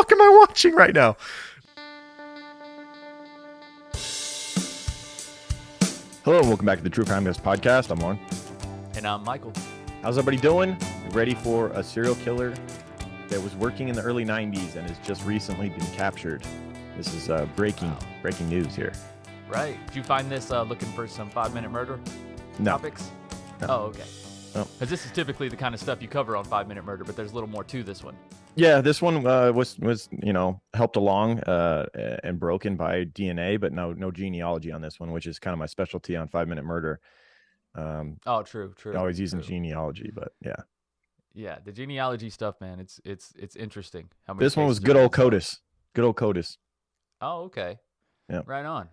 fuck am I watching right now? Hello and welcome back to the True Crime Guest Podcast. I'm Lauren. And I'm Michael. How's everybody doing? Ready for a serial killer that was working in the early 90s and has just recently been captured? This is breaking news here. Right. Did you find this looking for some 5-minute murder topics? No. Oh, okay. No. Because this is typically the kind of stuff you cover on 5-minute murder, but there's a little more to this one. Yeah, this one was helped along and broken by DNA, but no genealogy on this one, which is kind of my specialty on 5-minute murder. True. Always using genealogy, but yeah. Yeah, the genealogy stuff, man, it's interesting. How This one was good old CODIS. Good old CODIS. Oh, okay. Yeah. Right on.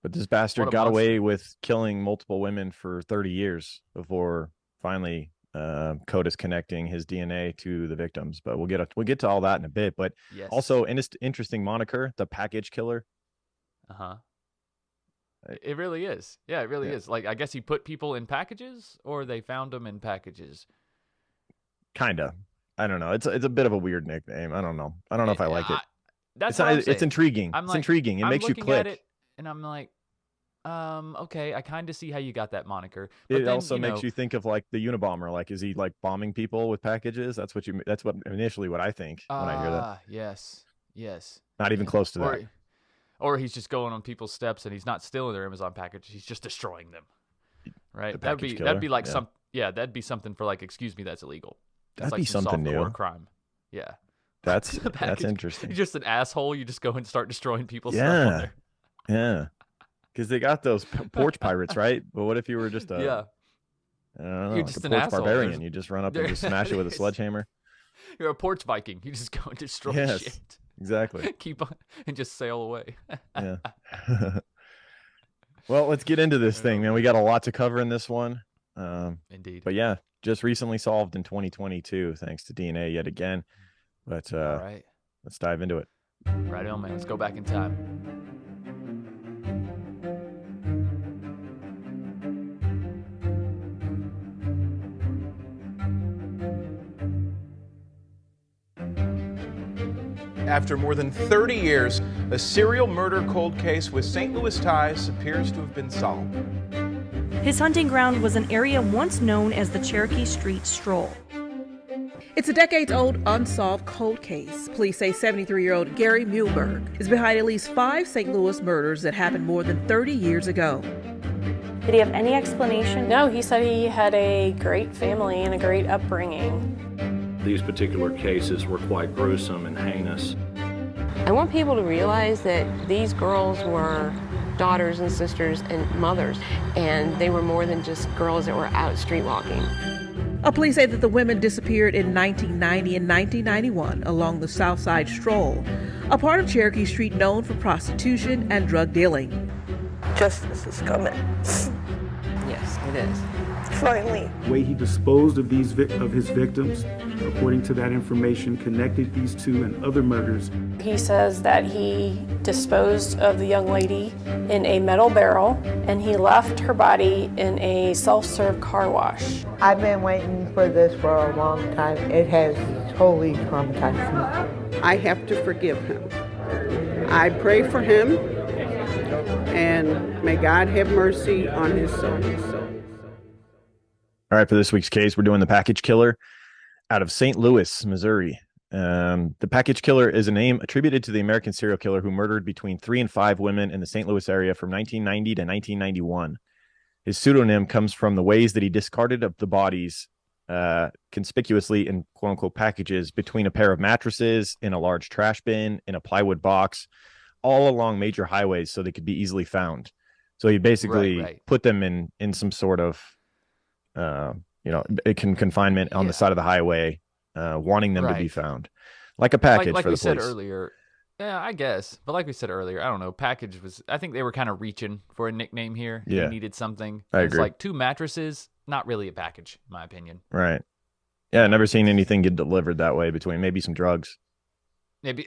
But this bastard got away with killing multiple women for 30 years before finally CODIS connecting his DNA to the victims. But we'll get to all that in a bit. But yes. Also, interesting moniker, the package killer. Uh-huh. It really is. Yeah, it really is. Like, I guess he put people in packages, or they found them in packages. Kinda. I don't know. It's a bit of a weird nickname. I don't know if I like it. It's intriguing. It's intriguing. It makes you click. At it, and I'm like, okay, I kind of see how you got that moniker. But it then, also makes you think of like the Unabomber. Like, is he like bombing people with packages? That's what initially what I think when I hear that. Yes. Not even close to that. Or he's just going on people's steps and he's not stealing their Amazon package. He's just destroying them. Right? That'd be like that'd be something for like, excuse me, that's illegal. That'd be something new. Crime. Yeah. That's interesting. You're just an asshole. You just go and start destroying people's stuff on there. Yeah. Because they got those porch pirates, right? But what if you were just I don't know, you're just a an porch asshole. barbarian? You just run up and just smash it with a sledgehammer. You're a porch Viking. You just go and destroy shit. Exactly. Keep on and just sail away. Yeah. Well, let's get into this thing, man. We got a lot to cover in this one. Indeed. But yeah, just recently solved in 2022, thanks to DNA yet again. But all right, let's dive into it. Right on, man. Let's go back in time. After more than 30 years, a serial murder cold case with St. Louis ties appears to have been solved. His hunting ground was an area once known as the Cherokee Street Stroll. It's a decades-old unsolved cold case. Police say 73-year-old Gary Muehlberg is behind at least 5 St. Louis murders that happened more than 30 years ago. Did he have any explanation? No, he said he had a great family and a great upbringing. These particular cases were quite gruesome and heinous. I want people to realize that these girls were daughters and sisters and mothers, and they were more than just girls that were out street walking. Police say that the women disappeared in 1990 and 1991 along the South Side Stroll, a part of Cherokee Street known for prostitution and drug dealing. Justice is coming. Yes, it is. Finally. The way he disposed of his victims, according to that information, connected these two and other murders. He says that he disposed of the young lady in a metal barrel and he left her body in a self-serve car wash. I've been waiting for this for a long time. It has totally traumatized me. I have to forgive him. I pray for him, and may God have mercy on his soul. All right, for this week's case, we're doing the package killer out of St. Louis, Missouri. The package killer is a name attributed to the American serial killer who murdered between 3 and 5 women in the St. Louis area from 1990 to 1991. His pseudonym comes from the ways that he discarded of the bodies conspicuously in quote-unquote packages between a pair of mattresses, in a large trash bin, in a plywood box, all along major highways so they could be easily found. So he basically put them in some sort of confinement on the side of the highway, wanting them to be found, like a package like for the police. Like we police. said earlier, yeah, I guess. But like we said earlier, I don't know. Package was. I think they were kind of reaching for a nickname here. Yeah, they needed something. I agree. It's like 2 mattresses, not really a package, in my opinion. Right. Yeah, never seen anything get delivered that way between maybe some drugs. Maybe,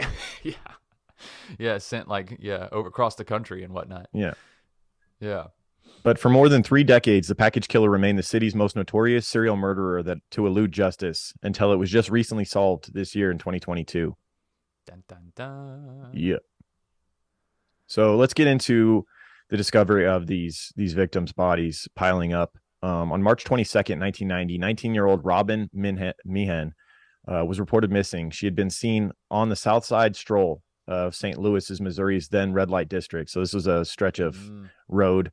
yeah, sent over across the country and whatnot. Yeah. But for more than 3 decades, the package killer remained the city's most notorious serial murderer to elude justice until it was just recently solved this year in 2022. Dun, dun, dun. Yeah. So let's get into the discovery of these victims' bodies piling up. On March 22nd, 1990, 19-year-old Robin Meehan was reported missing. She had been seen on the South Side Stroll of St. Louis, Missouri's then red light district. So this was a stretch of road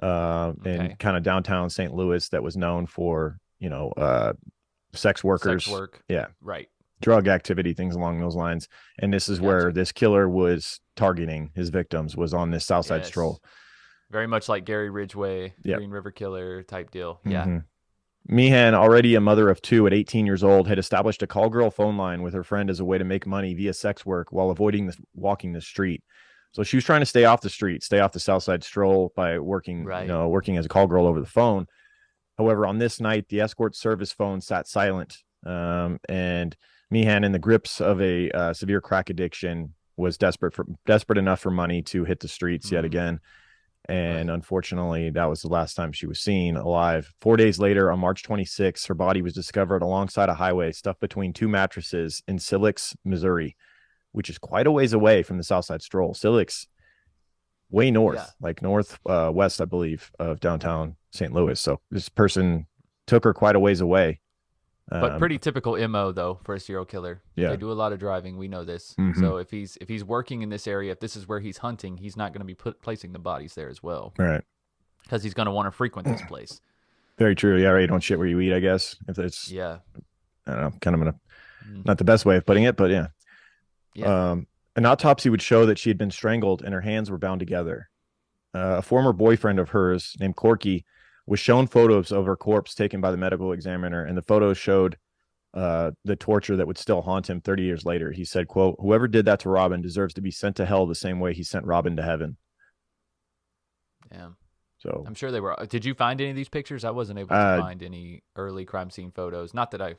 in kind of downtown St. Louis that was known for, sex workers. Sex work. Yeah. Right. Drug activity, things along those lines. And this is where this killer was targeting his victims, was on this South Side Stroll. Very much like Gary Ridgway, Green River Killer type deal. Yeah. Meehan, already a mother of 2 at 18 years old, had established a call girl phone line with her friend as a way to make money via sex work while avoiding walking the street. So she was trying to stay off the street, stay off the South Side Stroll by working, working as a call girl over the phone. However, on this night, the escort service phone sat silent, and Meehan, in the grips of a severe crack addiction, was desperate enough for money to hit the streets yet again. And unfortunately, that was the last time she was seen alive. 4 days later, on March 26th, her body was discovered alongside a highway stuffed between 2 mattresses in Silex, Missouri, which is quite a ways away from the South Side Stroll. Silex, way north, like northwest, I believe, of downtown St. Louis. So this person took her quite a ways away. But pretty typical MO though for a serial killer. Yeah. They do a lot of driving. We know this. So if he's working in this area, if this is where he's hunting, he's not going to be placing the bodies there as well. Right. Because he's going to want to frequent this place. Very true. Yeah, right. You don't shit where you eat, I guess. If it's I don't know, kind of not the best way of putting it, but yeah. An autopsy would show that she had been strangled and her hands were bound together. A former boyfriend of hers named Corky was shown photos of her corpse taken by the medical examiner, and the photos showed the torture that would still haunt him 30 years later. He said, quote, "Whoever did that to Robin deserves to be sent to hell the same way he sent Robin to heaven." Yeah. So I'm sure they were. Did you find any of these pictures? I wasn't able to find any early crime scene photos. Not that I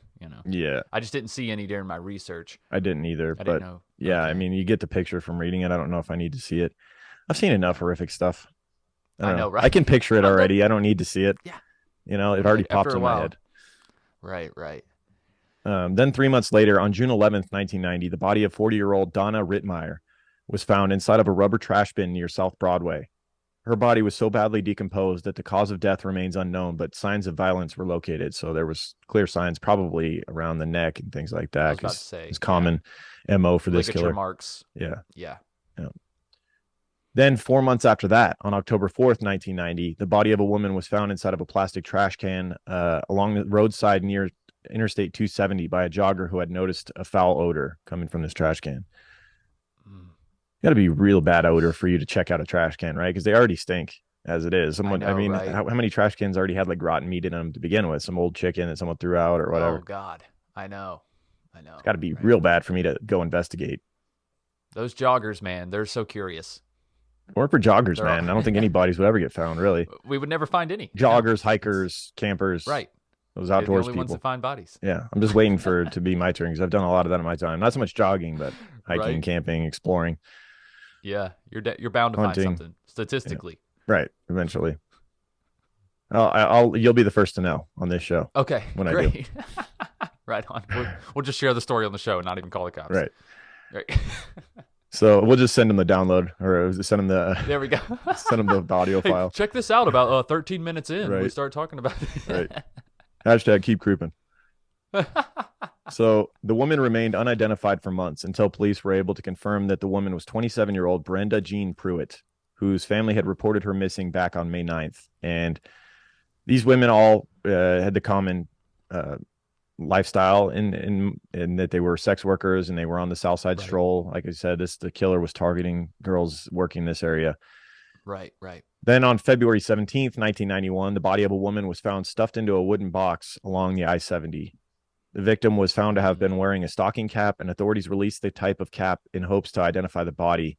just didn't see any during my research. I didn't either. I didn't know. Yeah, I mean, you get the picture from reading it. I don't know if I need to see it. I've seen enough horrific stuff. I know, right? I can picture it already. I don't need to see it. Yeah. It already pops in my head. Right. Then 3 months later, on June 11th, 1990, the body of 40-year-old Donna Rittmeyer was found inside of a rubber trash bin near South Broadway. Her body was so badly decomposed that the cause of death remains unknown, but signs of violence were located. So there was clear signs probably around the neck and things like that. It's common MO for this ligature killer. Marks. Yeah. Then 4 months after that, on October 4th, 1990, the body of a woman was found inside of a plastic trash can along the roadside near Interstate 270 by a jogger who had noticed a foul odor coming from this trash can. Got to be real bad odor for you to check out a trash can, right? Because they already stink as it is. How many trash cans already had like rotten meat in them to begin with? Some old chicken that someone threw out or whatever. Oh God, I know. It's got to be real bad for me to go investigate. Those joggers, man, they're so curious. Or for joggers, man. I don't think any bodies would ever get found, really. We would never find any. Joggers, hikers, campers. Right. Those outdoors people. people. Ones that find bodies. Yeah. I'm just waiting for it to be my turn because I've done a lot of that in my time. Not so much jogging, but hiking, camping, exploring. Yeah. You're bound to hunting. Find something statistically. Yeah. Right. Eventually. You'll be the first to know on this show. Okay. When great. I do. Right on. We'll just share the story on the show and not even call the cops. Right. Right. So we'll just send them the download, or send them the. There we go. Send them the audio file. Check this out. About 13 minutes in, we start talking about it. Right. Hashtag keep creeping. So the woman remained unidentified for months until police were able to confirm that the woman was 27-year-old Brenda Jean Pruitt, whose family had reported her missing back on May 9th. And these women all had the common lifestyle in that they were sex workers and they were on the South Side Stroll. Like I said, the killer was targeting girls working this area. Right. Then on February 17th, 1991, the body of a woman was found stuffed into a wooden box along the I-70. The victim was found to have been wearing a stocking cap, and authorities released the type of cap in hopes to identify the body,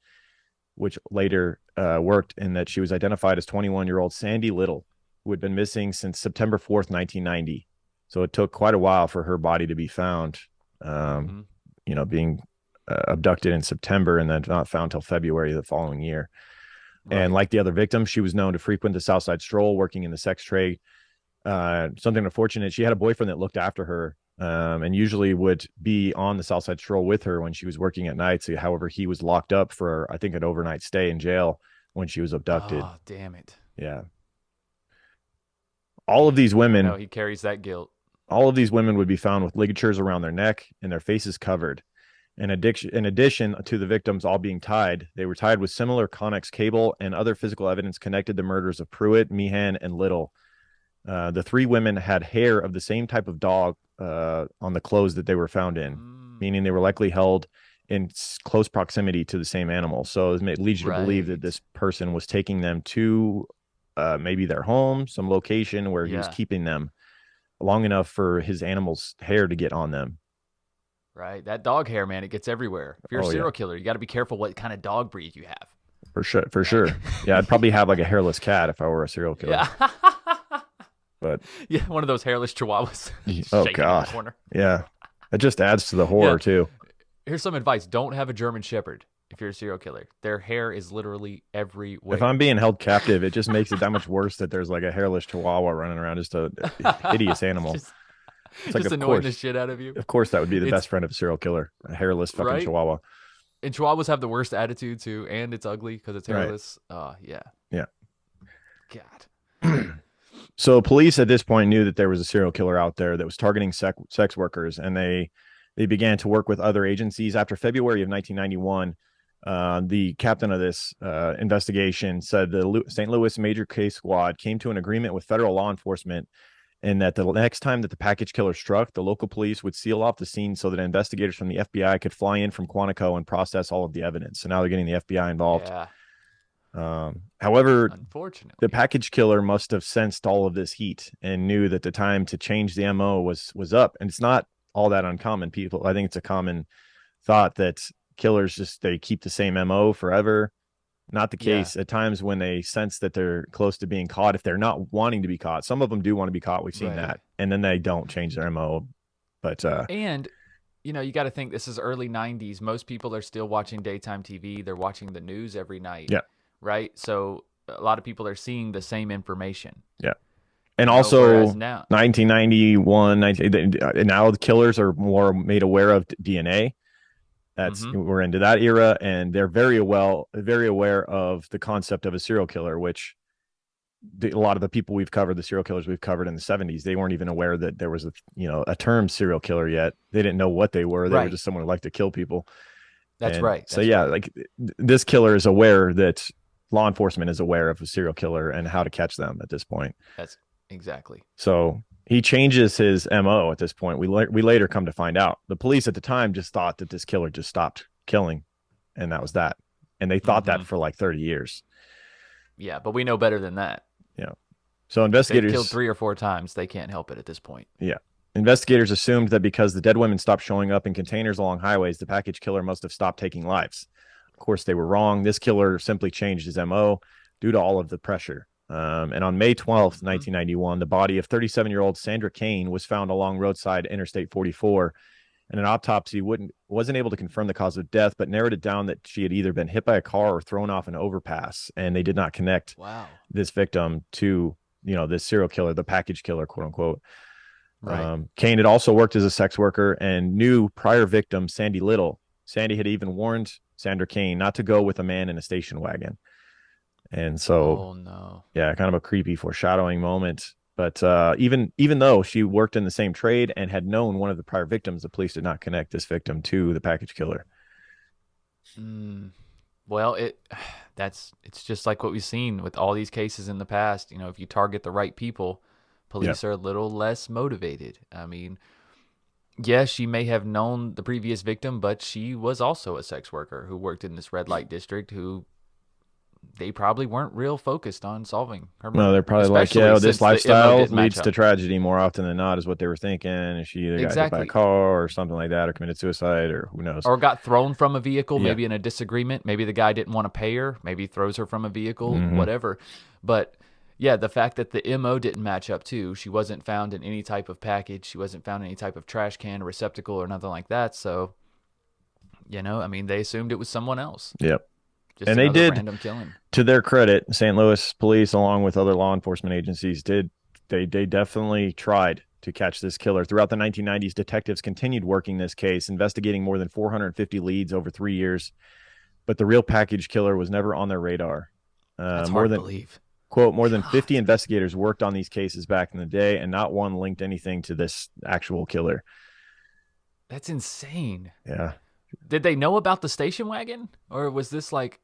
which later worked in that she was identified as 21-year-old Sandy Little, who had been missing since September 4th, 1990. So it took quite a while for her body to be found, being abducted in September and then not found till February the following year. Right. And like the other victims, she was known to frequent the South Side Stroll, working in the sex trade. Something unfortunate, she had a boyfriend that looked after her and usually would be on the South Side Stroll with her when she was working at night. So, however, he was locked up for, I think, an overnight stay in jail when she was abducted. Oh, damn it. Yeah. All of these women, no, he carries that guilt. All of these women would be found with ligatures around their neck and their faces covered. In addition to the victims all being tied, they were tied with similar Connex cable, and other physical evidence connected the murders of Pruitt, Meehan, and Little. The three women had hair of the same type of dog on the clothes that they were found in, meaning they were likely held in close proximity to the same animal. So it leads you to believe that this person was taking them to maybe their home, some location where he was keeping them long enough for his animal's hair to get on them. Right. That dog hair, man, it gets everywhere. If you're a serial killer, you got to be careful what kind of dog breed you have. For sure. Yeah, I'd probably have like a hairless cat if I were a serial killer. Yeah. But yeah, one of those hairless chihuahuas. Oh God. Yeah. It just adds to the horror too. Here's some advice. Don't have a German Shepherd if you're a serial killer. Their hair is literally everywhere. If I'm being held captive, it just makes it that much worse that there's like a hairless chihuahua running around, just a hideous animal. It's like, just annoying the shit out of you. Of course, that would be the best friend of a serial killer, a hairless fucking chihuahua. And chihuahuas have the worst attitude too, and it's ugly because it's hairless. Yeah. God. So police at this point knew that there was a serial killer out there that was targeting sex workers, and they began to work with other agencies. After February of 1991, the captain of this investigation said the St. Louis Major Case Squad came to an agreement with federal law enforcement, and that the next time that the package killer struck, the local police would seal off the scene so that investigators from the FBI could fly in from Quantico and process all of the evidence. So now they're getting the FBI involved. Yeah. However, unfortunately, the package killer must have sensed all of this heat and knew that the time to change the MO was up. And it's not all that uncommon. I think it's a common thought that killers they keep the same MO forever. Not the case. At times when they sense that they're close to being caught, if they're not wanting to be caught, some of them do want to be caught. We've seen that. And then they don't change their MO. But and you know, you got to think this is early 90s. Most people are still watching daytime TV. They're watching the news every night. Yeah. Right. So a lot of people are seeing the same information. Yeah. And also 1991, now the killers are more made aware of DNA. We're into that era, and they're very aware of the concept of a serial killer, which a lot of the people the serial killers we've covered in the 70s, they weren't even aware that there was a term serial killer yet. They didn't know what they were. They were just someone who liked to kill people. That's right. Like this killer is aware that law enforcement is aware of a serial killer and how to catch them at this point. That's exactly. So he changes his MO at this point. We later come to find out the police at the time just thought that this killer just stopped killing, and that was that. And they thought that for like 30 years. Yeah, but we know better than that. Yeah. So investigators killed 3 or 4 times. They can't help it at this point. Yeah. Investigators assumed that because the dead women stopped showing up in containers along highways, the package killer must have stopped taking lives. Of course, they were wrong. This killer simply changed his MO due to all of the pressure. And on May 12th, 1991, the body of 37-year-old Sandra Kane was found along roadside Interstate 44. And an autopsy wasn't able to confirm the cause of death, but narrowed it down that she had either been hit by a car or thrown off an overpass. And they did not connect this victim to, this serial killer, the package killer, quote unquote. Right. Kane had also worked as a sex worker and knew prior victim, Sandy Little. Sandy had even warned Sandra Kane not to go with a man in a station wagon. And so, kind of a creepy foreshadowing moment. But even though she worked in the same trade and had known one of the prior victims, the police did not connect this victim to the package killer. Well, it's just like what we've seen with all these cases in the past. If you target the right people, police are a little less motivated. I mean, yes, she may have known the previous victim, but she was also a sex worker who worked in this red light district who they probably weren't real focused on solving her murder. No, they're probably like, this lifestyle leads to tragedy more often than not is what they were thinking. And she either got hit by a car or something like that, or committed suicide, or who knows. Or got thrown from a vehicle, maybe in a disagreement. Maybe the guy didn't want to pay her. Maybe he throws her from a vehicle, whatever. But yeah, the fact that the MO didn't match up too. She wasn't found in any type of package. She wasn't found in any type of trash can or receptacle or nothing like that. So, they assumed it was someone else. Yep. Just they did, random killing. To their credit, St. Louis police, along with other law enforcement agencies, they definitely tried to catch this killer. Throughout the 1990s, detectives continued working this case, investigating more than 450 leads over 3 years. But the real package killer was never on their radar. That's hard to believe. Quote, more than 50 investigators worked on these cases back in the day, and not one linked anything to this actual killer. That's insane. Yeah. Did they know about the station wagon, or was this like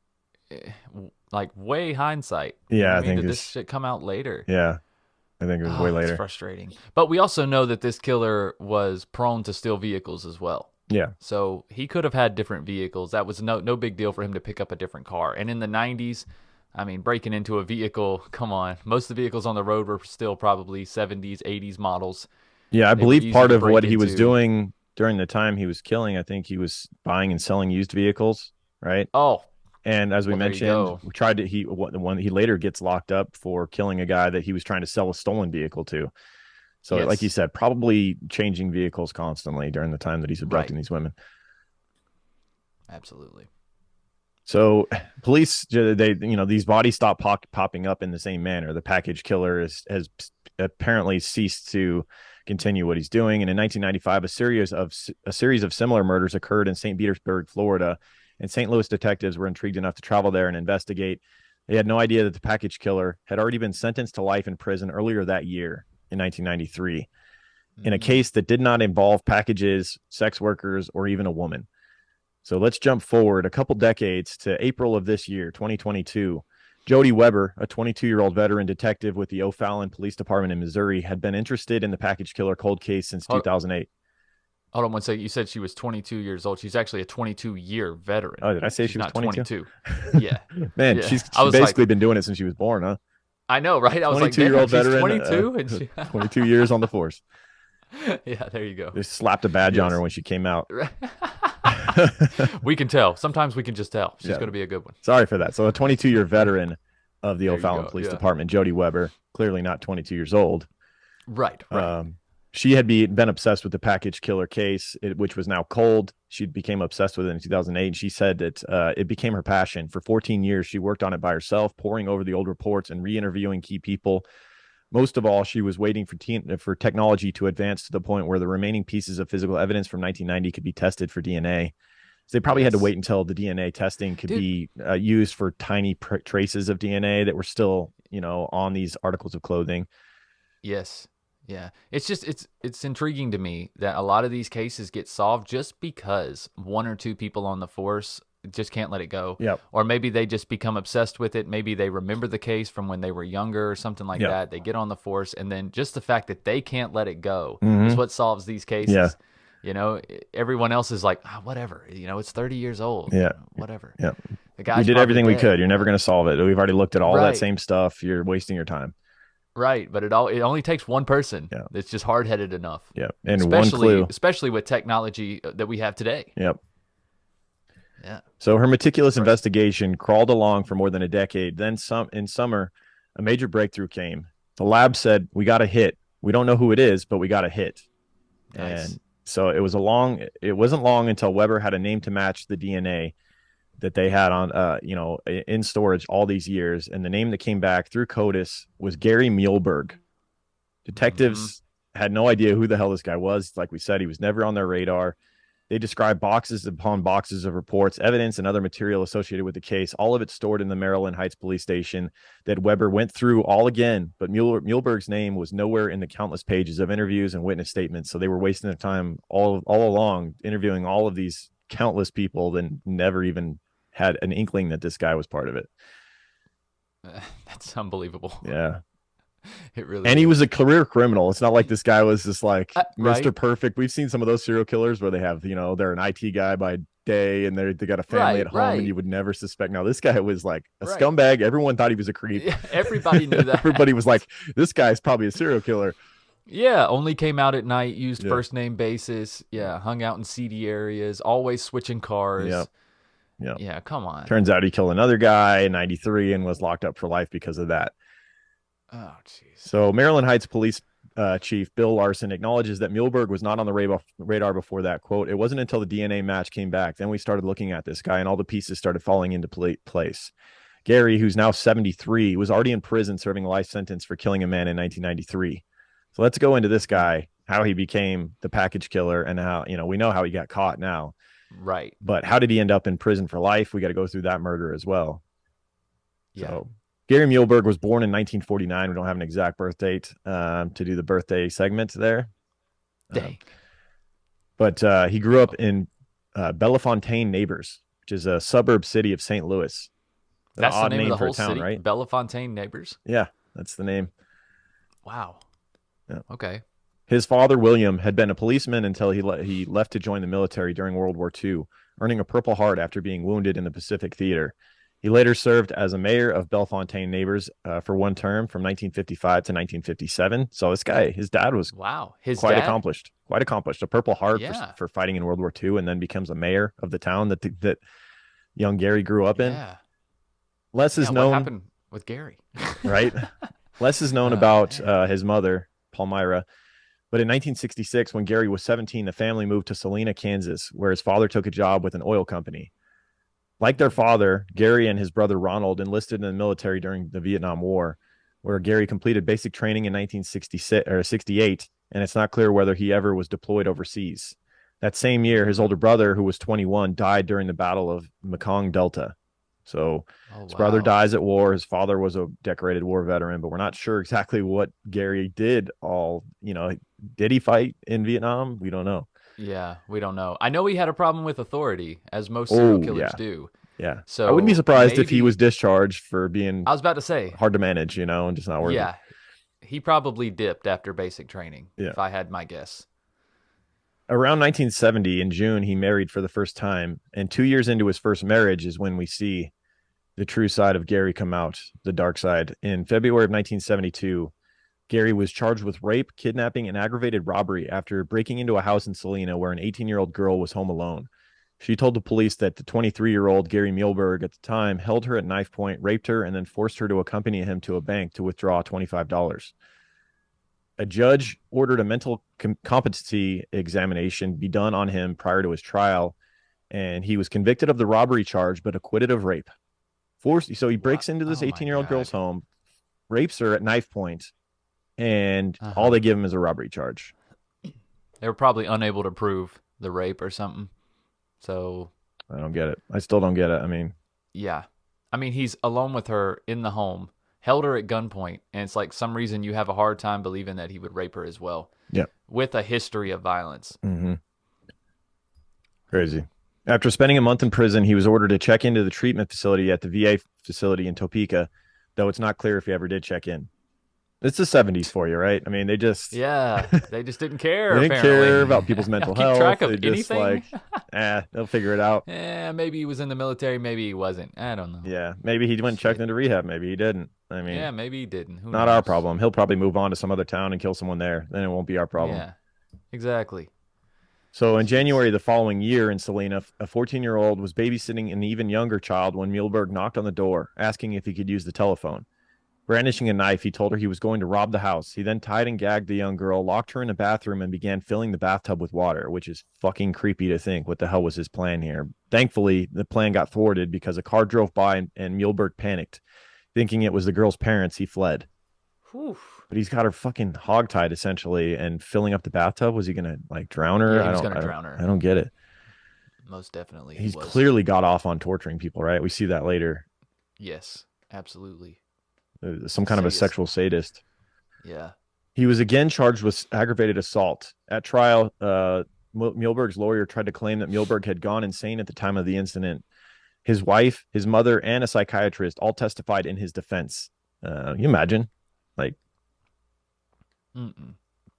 way hindsight? Yeah, I mean, did this shit come out later? Yeah, I think it was way later. It's frustrating. But we also know that this killer was prone to steal vehicles as well. Yeah. So he could have had different vehicles. That was no big deal for him to pick up a different car. And in the 90s, I mean, breaking into a vehicle, come on. Most of the vehicles on the road were still probably 70s, 80s models. Yeah, I believe part of what he was doing during the time he was killing, I think he was buying and selling used vehicles, right? Oh. And as we mentioned, he later gets locked up for killing a guy that he was trying to sell a stolen vehicle to. So like you said, probably changing vehicles constantly during the time that he's abducting these women. Absolutely. So police, these bodies stop popping up in the same manner. The package killer has apparently ceased to continue what he's doing. And in 1995, a series of similar murders occurred in St. Petersburg, Florida, and St. Louis detectives were intrigued enough to travel there and investigate. They had no idea that the package killer had already been sentenced to life in prison earlier that year in 1993 in a case that did not involve packages, sex workers, or even a woman. So let's jump forward a couple decades to April of this year, 2022. Jody Weber, a 22-year-old veteran detective with the O'Fallon Police Department in Missouri, had been interested in the package killer cold case since 2008. Hold on one second. You said she was 22 years old. She's actually a 22-year veteran. Oh, did I say she was 22? Yeah. Man, she's basically been doing it since she was born, huh? I know, right? I was like, 22-year-old veteran, 22? And she... 22 years on the force. Yeah, there you go. They slapped a badge on her when she came out. We can tell. Sometimes we can just tell. She's going to be a good one. Sorry for that. So a 22-year veteran of the O'Fallon Police Department, Jody Weber, clearly not 22 years old. Right. She had been obsessed with the package killer case, which was now cold. She became obsessed with it in 2008. And she said that it became her passion. For 14 years, she worked on it by herself, poring over the old reports and re-interviewing key people. Most of all, she was waiting for technology to advance to the point where the remaining pieces of physical evidence from 1990 could be tested for DNA. So they probably had to wait until the DNA testing could be used for tiny traces of DNA that were still, on these articles of clothing. Yes. Yeah. It's just, it's intriguing to me that a lot of these cases get solved just because one or two people on the force just can't let it go. Yep. Or maybe they just become obsessed with it. Maybe they remember the case from when they were younger or something like that. They get on the force, and then just the fact that they can't let it go is what solves these cases. Yeah. Everyone else is like, whatever. It's 30 years old. Yeah. Whatever. Yeah. We did everything we could. You're never going to solve it. We've already looked at all that same stuff. You're wasting your time. Right, but it only takes one person that's just hard-headed enough. Yeah, and one clue. Especially with technology that we have today. Yep. Yeah. So her meticulous investigation crawled along for more than a decade. Then in summer, a major breakthrough came. The lab said, we got a hit. We don't know who it is, but we got a hit. Nice. And so it wasn't long until Weber had a name to match the DNA that they had on, in storage all these years. And the name that came back through CODIS was Gary Muehlberg. Detectives had no idea who the hell this guy was. Like we said, he was never on their radar. They described boxes upon boxes of reports, evidence, and other material associated with the case, all of it stored in the Maryland Heights police station that Weber went through all again. But Muehlberg's name was nowhere in the countless pages of interviews and witness statements. So they were wasting their time all along interviewing all of these countless people that never even had an inkling that this guy was part of it. That's unbelievable. Yeah. It really and he was a career criminal. It's not like this guy was just like Mr. Right. Perfect. We've seen some of those serial killers where they have, they're an IT guy by day and they got a family at home and you would never suspect. Now, this guy was like a scumbag. Everyone thought he was a creep. Yeah, everybody knew that. Everybody was like, this guy's probably a serial killer. Yeah, only came out at night, used first name basis. Yeah, hung out in seedy areas, always switching cars. Yeah, come on. Turns out he killed another guy in 93 and was locked up for life because of that. Oh, jeez. So Maryland Heights Police Chief Bill Larson acknowledges that Muehlberg was not on the radar before that. Quote, it wasn't until the DNA match came back. Then we started looking at this guy and all the pieces started falling into place. Gary, who's now 73, was already in prison serving a life sentence for killing a man in 1993. So let's go into this guy, how he became the package killer, and how, we know how he got caught now. Right. But how did he end up in prison for life? We got to go through that murder as well. Yeah. So Gary Muehlberg was born in 1949. We don't have an exact birth date to do the birthday segment there. Dang. But he grew up in Bellefontaine Neighbors, which is a suburb city of St. Louis. That's the odd name of the for a whole town, city, right? Bellefontaine Neighbors. Yeah, that's the name. Wow. Yeah. Okay. His father, William, had been a policeman until he left to join the military during World War II, earning a Purple Heart after being wounded in the Pacific Theater. He later served as a mayor of Bellefontaine Neighbors for one term from 1955 to 1957. So this guy, his dad was quite accomplished. Quite accomplished. A Purple Heart for fighting in World War II, and then becomes a mayor of the town that young Gary grew up in. Less is known. What happened with Gary? Right? Less is known about his mother, Palmyra. But in 1966, when Gary was 17, the family moved to Salina, Kansas, where his father took a job with an oil company. Like their father, Gary and his brother Ronald enlisted in the military during the Vietnam War, where Gary completed basic training in 1968, and it's not clear whether he ever was deployed overseas. That same year, his older brother, who was 21, died during the Battle of Mekong Delta. So his brother dies at war. His father was a decorated war veteran, but we're not sure exactly what Gary did. Did he fight in Vietnam? We don't know. Yeah, we don't know. I know he had a problem with authority, as most serial killers do. Yeah. So I wouldn't be surprised if he was discharged for being I was about to say hard to manage, and just not worth it. Yeah. He probably dipped after basic training, if I had my guess. Around 1970, in June, he married for the first time. And 2 years into his first marriage is when we see the true side of Gary come out, the dark side. In February of 1972, Gary was charged with rape, kidnapping, and aggravated robbery after breaking into a house in Salina where an 18-year-old girl was home alone. She told the police that the 23-year-old Gary Muehlberg at the time held her at knife point, raped her, and then forced her to accompany him to a bank to withdraw $25. A judge ordered a mental competency examination be done on him prior to his trial, and he was convicted of the robbery charge but acquitted of rape. So he breaks into this 18-year-old girl's home, rapes her at knife point, and all they give him is a robbery charge. They were probably unable to prove the rape or something. So I don't get it. I still don't get it. I mean, yeah. I mean, he's alone with her in the home, held her at gunpoint, and it's like some reason you have a hard time believing that he would rape her as well. Yeah. With a history of violence. Mm-hmm. Crazy. After spending a month in prison, he was ordered to check into the treatment facility at the VA facility in Topeka, though it's not clear if he ever did check in. It's the 70s for you, right? I mean, they just they just didn't care. They didn't care about people's mental health. Keep track of they just anything. They'll figure it out. Maybe he was in the military, maybe he wasn't. I don't know. Yeah, maybe he went and checked into rehab. Maybe he didn't. I mean, yeah, maybe he didn't. Who not knows? our problem. He'll probably move on to some other town and kill someone there. Then it won't be our problem. Yeah, exactly. So in January the following year in Salina, a 14-year-old was babysitting an even younger child when Muehlberg knocked on the door, asking if he could use the telephone. Brandishing a knife, he told her he was going to rob the house. He then tied and gagged the young girl, locked her in a bathroom, and began filling the bathtub with water, which is fucking creepy to think. What the hell was his plan here? Thankfully, the plan got thwarted because a car drove by and Muehlberg panicked. Thinking it was the girl's parents, he fled. Whew. But he's got her fucking hogtied, essentially, and filling up the bathtub. Was he going to, drown her? Yeah, he was going to drown her. I don't get it. Most definitely. He's clearly got off on torturing people, right? We see that later. Yes, absolutely. Some kind of a sexual sadist. Yeah. He was again charged with aggravated assault. At trial, Muehlberg's lawyer tried to claim that Muehlberg had gone insane at the time of the incident. His wife, his mother, and a psychiatrist all testified in his defense. You imagine,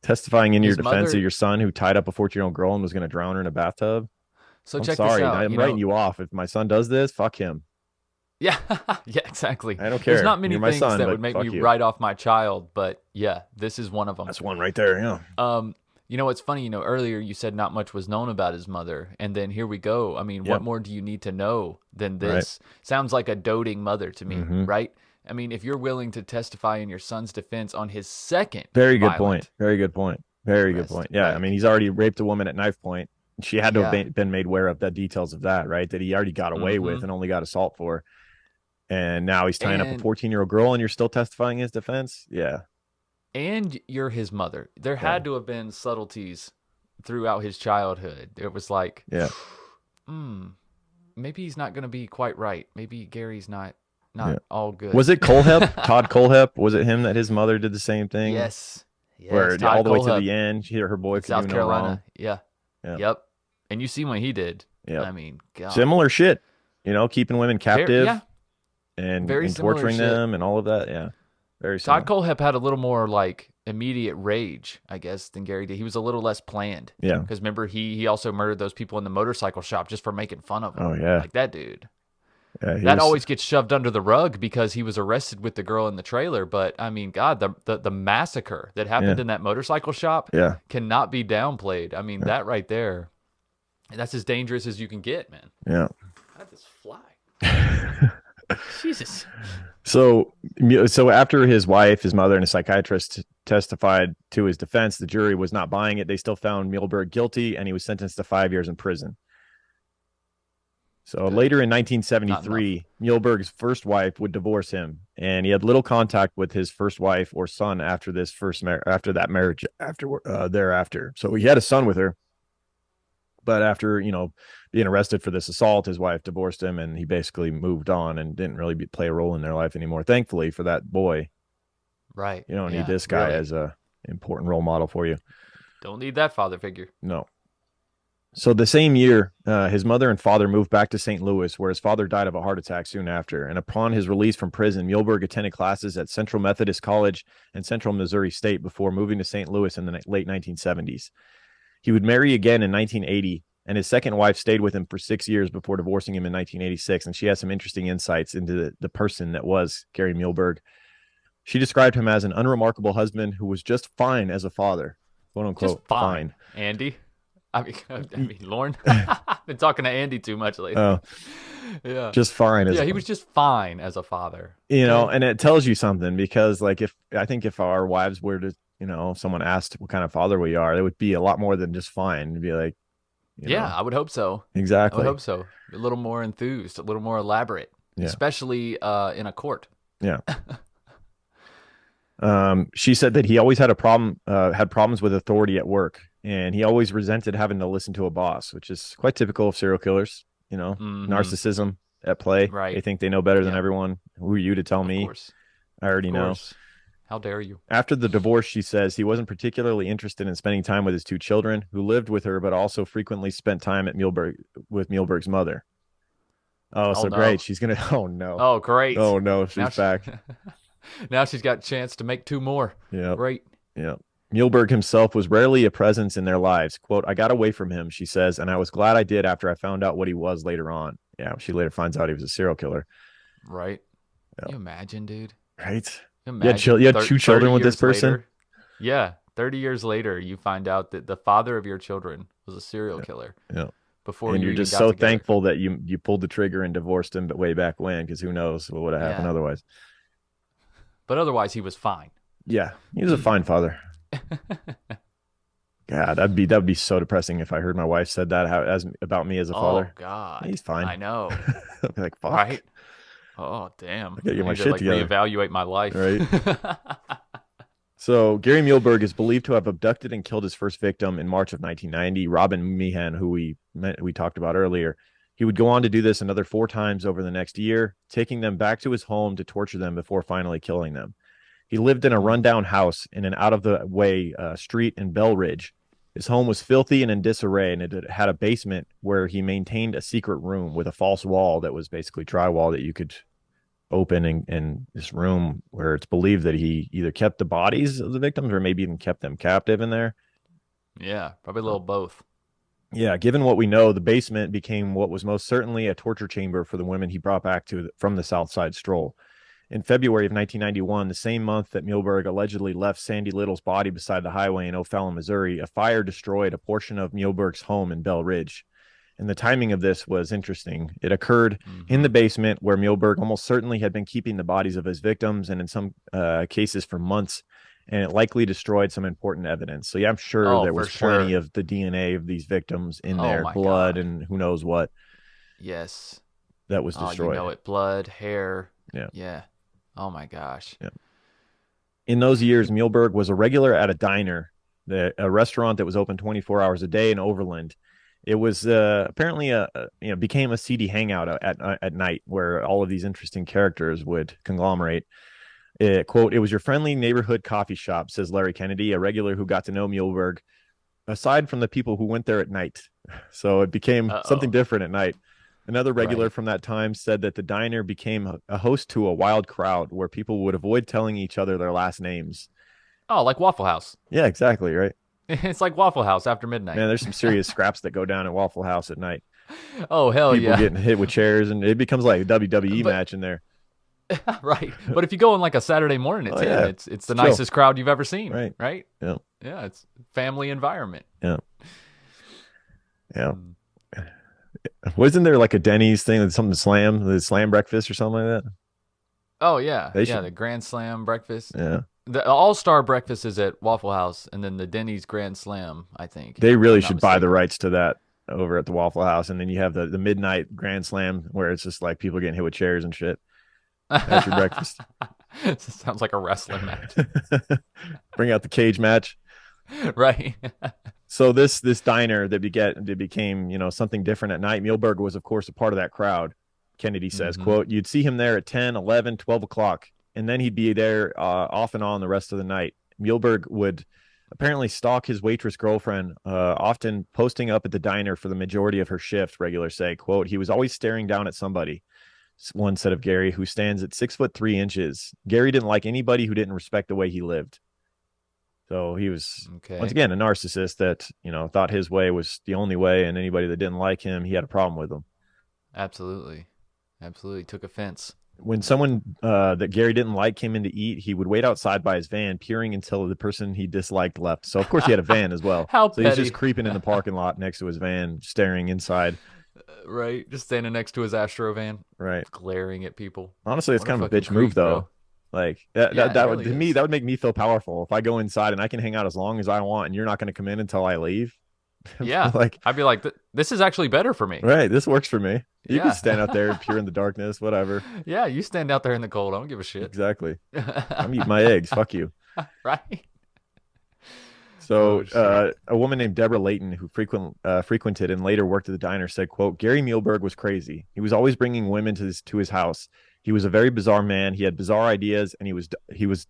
testifying in your defense of your son who tied up a 14-year-old girl and was going to drown her in a bathtub. So I'm check sorry, this out. I'm writing you off. If my son does this, fuck him. Yeah, yeah, exactly. I don't care. There's not many You're my things son, that but would make fuck me you. write off my child, but yeah, this is one of them. That's one right there, yeah. It's funny, earlier you said not much was known about his mother, and then here we go. I mean, what more do you need to know than this? Right. Sounds like a doting mother to me, right? I mean, if you're willing to testify in your son's defense on his second Very good violent- point. Very good point. Very good point. Yeah, I mean, he's already raped a woman at knife point. She had to have been made aware of the details of that, right? That he already got away with and only got assault for. And now he's tying up a 14-year-old girl and you're still testifying his defense? Yeah. And you're his mother. There had to have been subtleties throughout his childhood. It was like, maybe he's not going to be quite right. Maybe Gary's not all good. Was it Colehep? Todd Colehep? Was it him that his mother did the same thing? Yes. Where Todd all the way Colehep. to the end, her boy could South do no Carolina. wrong. Yeah. Yep. And you see what he did. Yep. I mean, God. Similar shit. Keeping women captive and Very torturing similar them and all of that. Yeah. Very similar. Todd Colehep had a little more like immediate rage, I guess, than Gary did. He was a little less planned. Yeah. Because remember, he also murdered those people in the motorcycle shop just for making fun of him. Oh, yeah. Like that dude. Yeah, that always gets shoved under the rug because he was arrested with the girl in the trailer. But I mean, God, the massacre that happened in that motorcycle shop cannot be downplayed. I mean, that right there, that's as dangerous as you can get, man. Yeah. How did this fly? Jesus. So after his wife, his mother, and a psychiatrist testified to his defense, the jury was not buying it. They still found Muehlberg guilty, and he was sentenced to 5 years in prison. So later in 1973, Muehlberg's first wife would divorce him, and he had little contact with his first wife or son after that marriage thereafter. So he had a son with her, but after being arrested for this assault, his wife divorced him, and he basically moved on and didn't really play a role in their life anymore. Thankfully for that boy, right? You don't need this guy as a important role model for you. Don't need that father figure. No. So the same year, his mother and father moved back to St. Louis, where his father died of a heart attack soon after. And upon his release from prison, Muehlberg attended classes at Central Methodist College and Central Missouri State before moving to St. Louis in the late 1970s. He would marry again in 1980, and his second wife stayed with him for 6 years before divorcing him in 1986. And she has some interesting insights into the person that was Gary Muehlberg. She described him as an unremarkable husband who was just fine as a father, quote unquote. Just fine. Andy? I mean, Lauren. Been talking to Andy too much lately. Oh, yeah, just fine. He was just fine as a father. And it tells you something because, like, if our wives were to, someone asked what kind of father we are, it would be a lot more than just fine. It'd be like, I would hope so. Exactly. I would hope so. A little more enthused, a little more elaborate, especially in a court. Yeah. She said that he always had problems with authority at work. And he always resented having to listen to a boss, which is quite typical of serial killers, narcissism at play. Right. They think they know better than everyone. Who are you to tell me? Course. I already know. How dare you? After the divorce, she says he wasn't particularly interested in spending time with his two children, who lived with her, but also frequently spent time at with Muehlberg's mother. Oh, great. She's going to, oh no. Oh, great. Oh no, she's back. Now she's got a chance to make two more. Yeah. Great. Yeah. Muehlberg himself was rarely a presence in their lives. Quote, I got away from him, she says, and I was glad I did after I found out what he was later on. Yeah, she later finds out he was a serial killer. Right. Can you imagine, dude? Right. You had two children with this person? Later, yeah. 30 years later, you find out that the father of your children was a serial killer. Yeah. Before and you're just so thankful that you pulled the trigger and divorced him way back when, because who knows what would have happened otherwise. But otherwise, he was fine. Yeah, he was a fine father. God, that'd be so depressing if I heard my wife said that about me as a father. Oh God, he's fine. I know. I'd be like, fuck. Right? Oh damn. I gotta get my need shit to together. Reevaluate my life. Right. So Gary Muehlberg is believed to have abducted and killed his first victim in March of 1990, Robin Meehan, who we talked about earlier. He would go on to do this another 4 times over the next year, taking them back to his home to torture them before finally killing them. He lived in a rundown house in an out-of-the-way street in Bell Ridge. His home was filthy and in disarray, and it had a basement where he maintained a secret room with a false wall that was basically drywall that you could open in this room where it's believed that he either kept the bodies of the victims or maybe even kept them captive in there. Yeah, probably a little both. Yeah, given what we know, the basement became what was most certainly a torture chamber for the women he brought back from the South Side Stroll. In February of 1991, the same month that Muehlberg allegedly left Sandy Little's body beside the highway in O'Fallon, Missouri, a fire destroyed a portion of Muehlberg's home in Bell Ridge. And the timing of this was interesting. It occurred in the basement where Muehlberg almost certainly had been keeping the bodies of his victims, and in some cases for months, and it likely destroyed some important evidence. So yeah, I'm sure there was plenty of the DNA of these victims in there, blood God. And who knows what. Yes. That was destroyed. You know it, blood, hair. Yeah. Yeah. Oh my gosh. Yeah. In those years, Muehlberg was a regular at a diner, a restaurant that was open 24 hours a day in Overland. It was apparently became a seedy hangout at night where all of these interesting characters would conglomerate. Quote, "It was your friendly neighborhood coffee shop," says Larry Kennedy, a regular who got to know Muehlberg, aside from the people who went there at night. So it became something different at night. Another regular from that time said that the diner became a host to a wild crowd where people would avoid telling each other their last names. Oh, like Waffle House. Yeah, exactly, right? It's like Waffle House after midnight. Man, there's some serious scraps that go down at Waffle House at night. Oh, hell People yeah. getting hit with chairs, and it becomes like a WWE match in there. Right. But if you go on like a Saturday morning at 10, it's the nicest crowd you've ever seen. Right? Yeah. Yeah, it's family environment. Yeah. Yeah. Wasn't there like a Denny's thing with something the slam breakfast or something like that? Oh, yeah. The Grand Slam breakfast. Yeah. The All-Star breakfast is at Waffle House, and then the Denny's Grand Slam, I think. They really should buy the rights to that over at the Waffle House, and then you have the midnight Grand Slam where it's just like people getting hit with chairs and shit. That's your breakfast. Sounds like a wrestling match. Bring out the cage match. Right. So this diner that became, something different at night. Muehlberg was, of course, a part of that crowd. Kennedy says, quote, "You'd see him there at 10, 11, 12 o'clock, and then he'd be there off and on the rest of the night." Muehlberg would apparently stalk his waitress girlfriend, often posting up at the diner for the majority of her shift, regulars say. Quote, "He was always staring down at somebody." One said of Gary, who stands at 6'3". Gary didn't like anybody who didn't respect the way he lived. So he was, once again, a narcissist that, thought his way was the only way, and anybody that didn't like him, he had a problem with them. Absolutely. Took offense. When someone that Gary didn't like came in to eat, he would wait outside by his van, peering until the person he disliked left. So, of course, he had a van as well. How so petty. He's just creeping in the parking lot next to his van, staring inside. Right. Just standing next to his Astro van. Right. Glaring at people. Honestly, it's kind of a bitch move, though. Bro. Like that would, to me, that would make me feel powerful if I go inside and I can hang out as long as I want, and you're not going to come in until I leave. Yeah. Like, I'd be like, this is actually better for me. Right. This works for me. You can stand out there pure in the darkness, whatever. Yeah. You stand out there in the cold. I don't give a shit. Exactly. I'm eating my eggs. Fuck you. Right. So a woman named Deborah Layton, who frequented and later worked at the diner, said, quote, "Gary Muehlberg was crazy. He was always bringing women to his house. He was a very bizarre man. He had bizarre ideas, and he was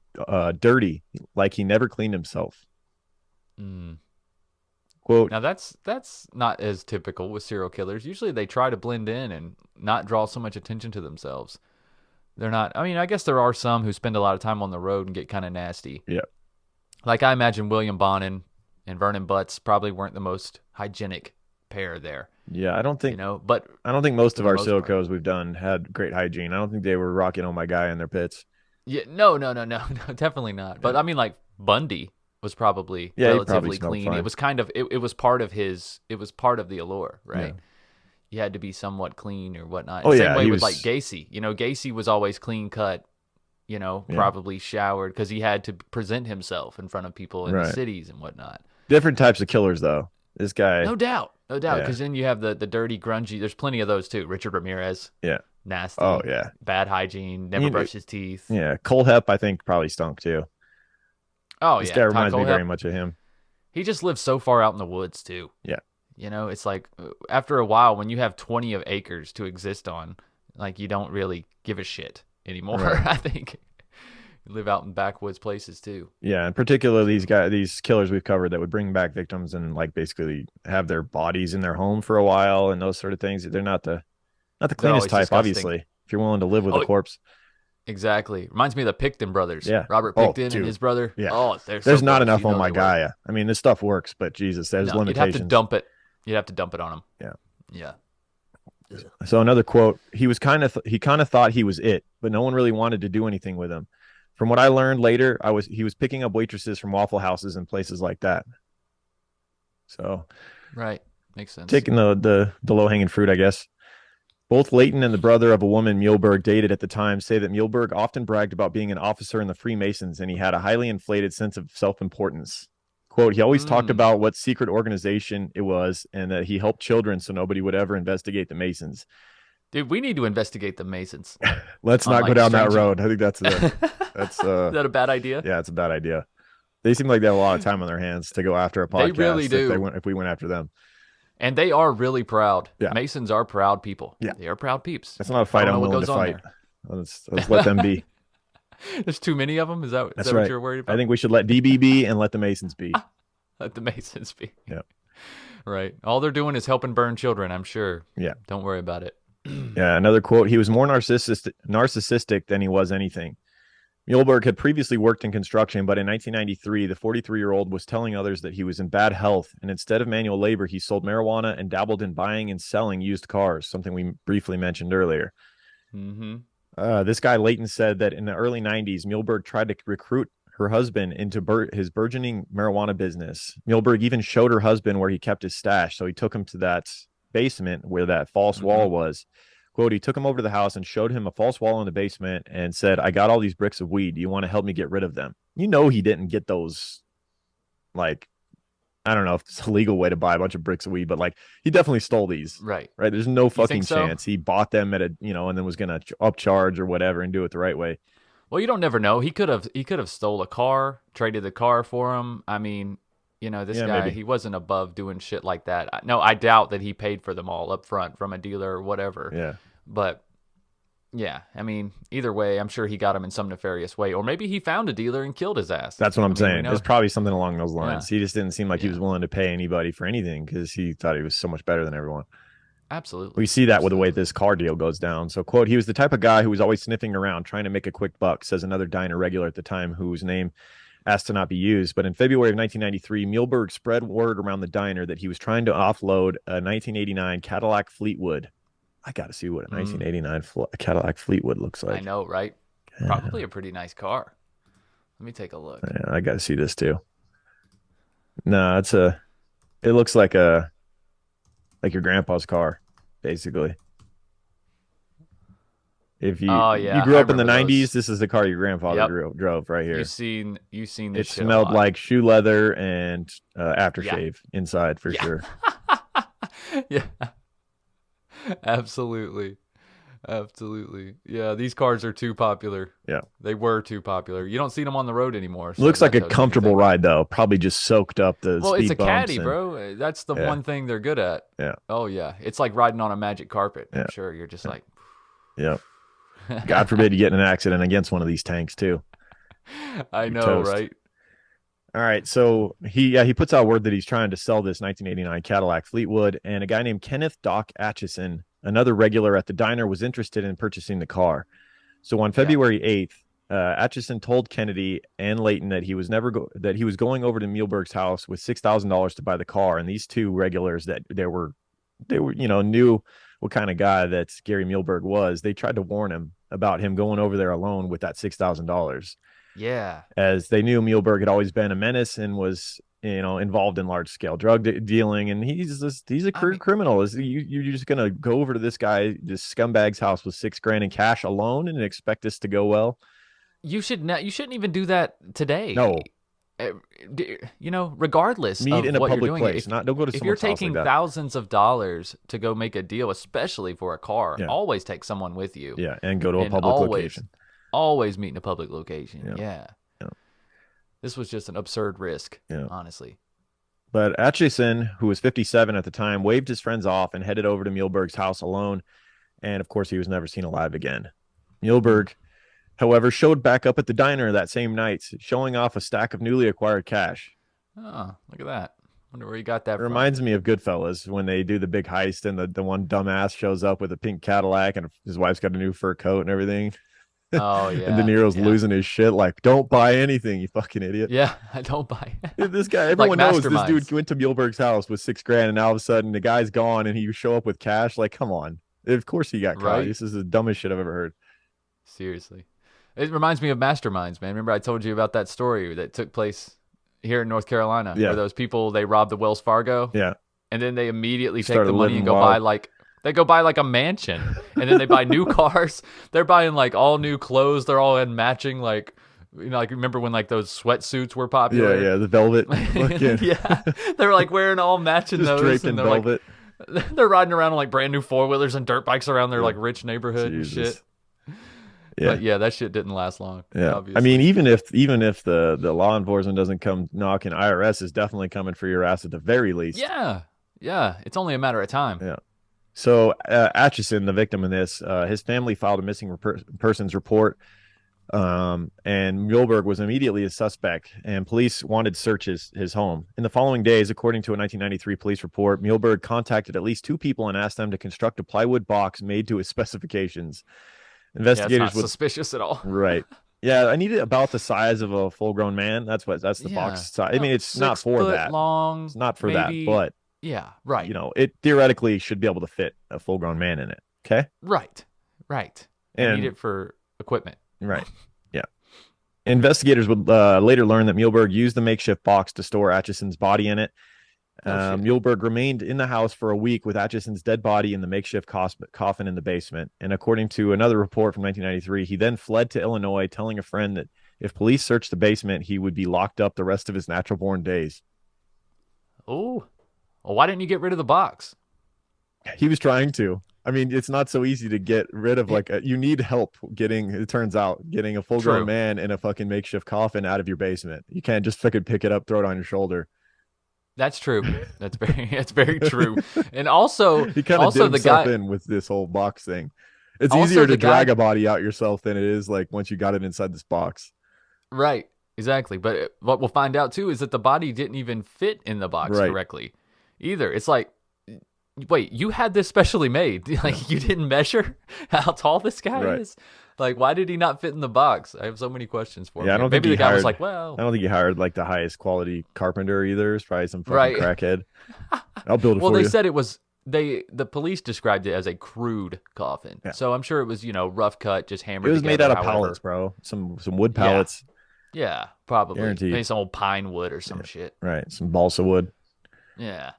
dirty, like he never cleaned himself." Quote, now that's not as typical with serial killers. Usually they try to blend in and not draw so much attention to themselves. They're not, I guess there are some who spend a lot of time on the road and get kind of nasty. Yeah. Like I imagine William Bonin and Vernon Butts probably weren't the most hygienic pair there. Yeah, I don't think but I don't think most of our serial killers we've done had great hygiene. I don't think they were rocking "Oh My Guy" in their pits. Yeah, no, definitely not. But I mean, like Bundy was probably relatively clean. Fine. It was kind of it was part of the allure, right? Yeah. You had to be somewhat clean or whatnot. Same way with like Gacy. Gacy was always clean cut. Probably showered because he had to present himself in front of people in the cities and whatnot. Different types of killers, though. This guy, no doubt, because then you have the dirty, grungy. There's plenty of those too. Richard Ramirez, nasty. Oh yeah, bad hygiene, never brushed his teeth. Yeah, Cole Hep, I think probably stunk too. Oh this guy reminds me very much of him. He just lives so far out in the woods too. Yeah, it's like after a while when you have 20 acres to exist on, like you don't really give a shit anymore. Right. I think. Live out in backwoods places too. Yeah, and particularly these killers we've covered that would bring back victims and like basically have their bodies in their home for a while and those sort of things. They're not the cleanest type, disgusting. Obviously. If you're willing to live with a corpse. Exactly. Reminds me of the Picton brothers. Yeah. Robert Picton and his brother. Yeah. Oh, there's not enough "Oh My Guy." I mean, this stuff works, but Jesus, there's limitations. You'd have to dump it. You'd have to dump it on him. Yeah. So another quote, he kind of thought he was it, but no one really wanted to do anything with him. From what I learned later, he was picking up waitresses from Waffle Houses and places like that. So, right, makes sense. Taking the low-hanging fruit, I guess. Both Layton and the brother of a woman Muehlberg dated at the time say that Muehlberg often bragged about being an officer in the Freemasons, and he had a highly inflated sense of self-importance. Quote, he always talked about what secret organization it was and that he helped children so nobody would ever investigate the Masons. Dude, we need to investigate the Masons. Let's not go down that road. I think that's Is that a bad idea? Yeah, it's a bad idea. They seem like they have a lot of time on their hands to go after a podcast. They really do. If we went after them. And they are really proud. Yeah. Masons are proud people. Yeah. They are proud peeps. That's not a fight I'm willing to fight. Let's let them be. There's too many of them? Is that right. what you're worried about? I think we should let DB be and let the Masons be. Let the Masons be. Yeah. Right. All they're doing is helping burn children, I'm sure. Yeah. Don't worry about it. Yeah. Another quote. He was more narcissistic than he was anything. Muehlberg had previously worked in construction, but in 1993, the 43-year-old was telling others that he was in bad health, and instead of manual labor, he sold marijuana and dabbled in buying and selling used cars, something we briefly mentioned earlier. Mm-hmm. This guy, Leighton, said that in the early 90s, Muehlberg tried to recruit her husband into his burgeoning marijuana business. Muehlberg even showed her husband where he kept his stash, so he took him to that basement where that false wall was. Quote, he took him over to the house and showed him a false wall in the basement and said, I got all these bricks of weed. Do you want to help me get rid of them? You know, he didn't get those, like, I don't know if it's a legal way to buy a bunch of bricks of weed, but like he definitely stole these. Right. There's no fucking so? chance. He bought them at and then was going to upcharge or whatever and do it the right way. Well, you don't never know. He could have stole a car, traded the car for him. I mean, this guy, maybe. he wasn't above doing shit like that. No, I doubt that he paid for them all up front from a dealer or whatever. Yeah. But yeah, I mean, either way, I'm sure he got him in some nefarious way. Or maybe he found a dealer and killed his ass. That's what I'm saying. It's probably something along those lines. Yeah. He just didn't seem like he was willing to pay anybody for anything because he thought he was so much better than everyone. Absolutely. We see that with the way this car deal goes down. So, quote, he was the type of guy who was always sniffing around, trying to make a quick buck, says another diner regular at the time whose name asked to not be used. But in February of 1993, Muehlberg spread word around the diner that he was trying to offload a 1989 Cadillac Fleetwood. I got to see what a 1989 Cadillac Fleetwood looks like. I know, right? Yeah. Probably a pretty nice car. Let me take a look. Yeah, I got to see this too. No, it looks like your grandpa's car, basically. If you you grew up in the 90s, this is the car your grandfather drove right here. You've seen this. It smelled like shoe leather and aftershave inside for sure. Yeah. Absolutely. Yeah, these cars are too popular. Yeah. They were too popular. You don't see them on the road anymore. So looks like a comfortable ride, though. Probably just soaked up the Well, speed it's a bumps caddy, bro. That's the one thing they're good at. Yeah. Oh, yeah. It's like riding on a magic carpet. Yeah. I'm sure you're just like... Yeah. God forbid you get in an accident against one of these tanks, too. I know, right? All right, so he puts out word that he's trying to sell this 1989 Cadillac Fleetwood, and a guy named Kenneth Doc Atchison, another regular at the diner, was interested in purchasing the car. So on February 8th, Atchison told Kennedy and Leighton that he was going over to Muehlberg's house with $6,000 to buy the car, and these two regulars that they were knew what kind of guy that Gary Muehlberg was. They tried to warn him about him going over there alone with that $6,000. Yeah. As they knew Muehlberg had always been a menace and was, involved in large scale drug dealing. And he's a career criminal. You're just going to go over to this scumbag's house with $6,000 in cash alone and expect this to go well? You shouldn't even do that today. No. Regardless Meet of in a what public you're doing, place. Don't go to if you're someone's house taking like that. thousands of dollars to go make a deal, especially for a car, always take someone with you. Yeah, and go to a public location. Always meet in a public location. Yeah. This was just an absurd risk, honestly. But Atchison, who was 57 at the time, waved his friends off and headed over to Muehlberg's house alone. And of course, he was never seen alive again. Muehlberg, however, showed back up at the diner that same night, showing off a stack of newly acquired cash. Oh, look at that. Wonder where he got that It from. reminds me of Goodfellas when they do the big heist and the one dumbass shows up with a pink Cadillac and his wife's got a new fur coat and everything. Oh, yeah. And De Niro's losing his shit like, don't buy anything, you fucking idiot. Yeah, I don't buy it. This guy, everyone knows this Masterminds. dude went to Muehlberg's house with $6,000 and all of a sudden the guy's gone and he show up with cash. Like, come on. Of course he got caught. Right. This is the dumbest shit I've ever heard. Seriously. It reminds me of Masterminds, man. Remember I told you about that story that took place here in North Carolina where those people, they robbed the Wells Fargo. Yeah. And then they immediately take Started the money living and go wild. buy like a mansion. And then they buy new cars. They're buying like all new clothes. They're all in matching like remember when like those sweatsuits were popular? Yeah, the velvet. Yeah. They were like wearing all matching Just those. draped in and they're velvet. They're riding around on like brand new 4-wheelers and dirt bikes around their like rich neighborhood and shit. Yeah. But yeah, that shit didn't last long. Yeah. Obviously. I mean, even if the law enforcement doesn't come knocking, IRS is definitely coming for your ass at the very least. Yeah. Yeah. It's only a matter of time. Yeah. So Atchison, the victim in this, his family filed a missing persons report. And Muehlberg was immediately a suspect, and police wanted to search his home. In the following days, according to a 1993 police report, Muehlberg contacted at least 2 people and asked them to construct a plywood box made to his specifications. Investigators it's not suspicious at all. Right. Yeah, I need it about the size of a full-grown man. That's the box size. I mean, it's not for that. Long. It's not for maybe, that, but yeah, right. You know, it theoretically should be able to fit a full-grown man in it. Okay. Right. And need it for equipment. Right. Yeah. Investigators would later learn that Muehlberg used the makeshift box to store Atchison's body in it. Muehlberg remained in the house for a week with Atchison's dead body in the makeshift coffin in the basement. And according to another report from 1993, he then fled to Illinois, telling a friend that if police searched the basement, he would be locked up the rest of his natural-born days. Oh, well, why didn't you get rid of the box? He was trying to. I mean, it's not so easy to get rid of you need help getting a full-grown man in a fucking makeshift coffin out of your basement. You can't just fucking pick it up, throw it on your shoulder. That's true. That's very true. And also, he kind of did himself in with this whole box thing. It's easier to drag a body out yourself than it is like once you got it inside this box. Right. Exactly. But what we'll find out too is that the body didn't even fit in the box correctly either. It's like, wait, you had this specially made. Like you didn't measure how tall this guy is? Like, why did he not fit in the box? I have so many questions for him. I don't Maybe think the guy was like, well. I don't think he hired like the highest quality carpenter either. It's probably some fucking crackhead. I'll build it for you. Well, they said it was, the police described it as a crude coffin. Yeah. So I'm sure it was, rough cut, just hammered together. It was made out of pallets, bro. Some wood pallets. Yeah, probably. Guaranteed. Maybe some old pine wood or some shit. Right, some balsa wood. Yeah.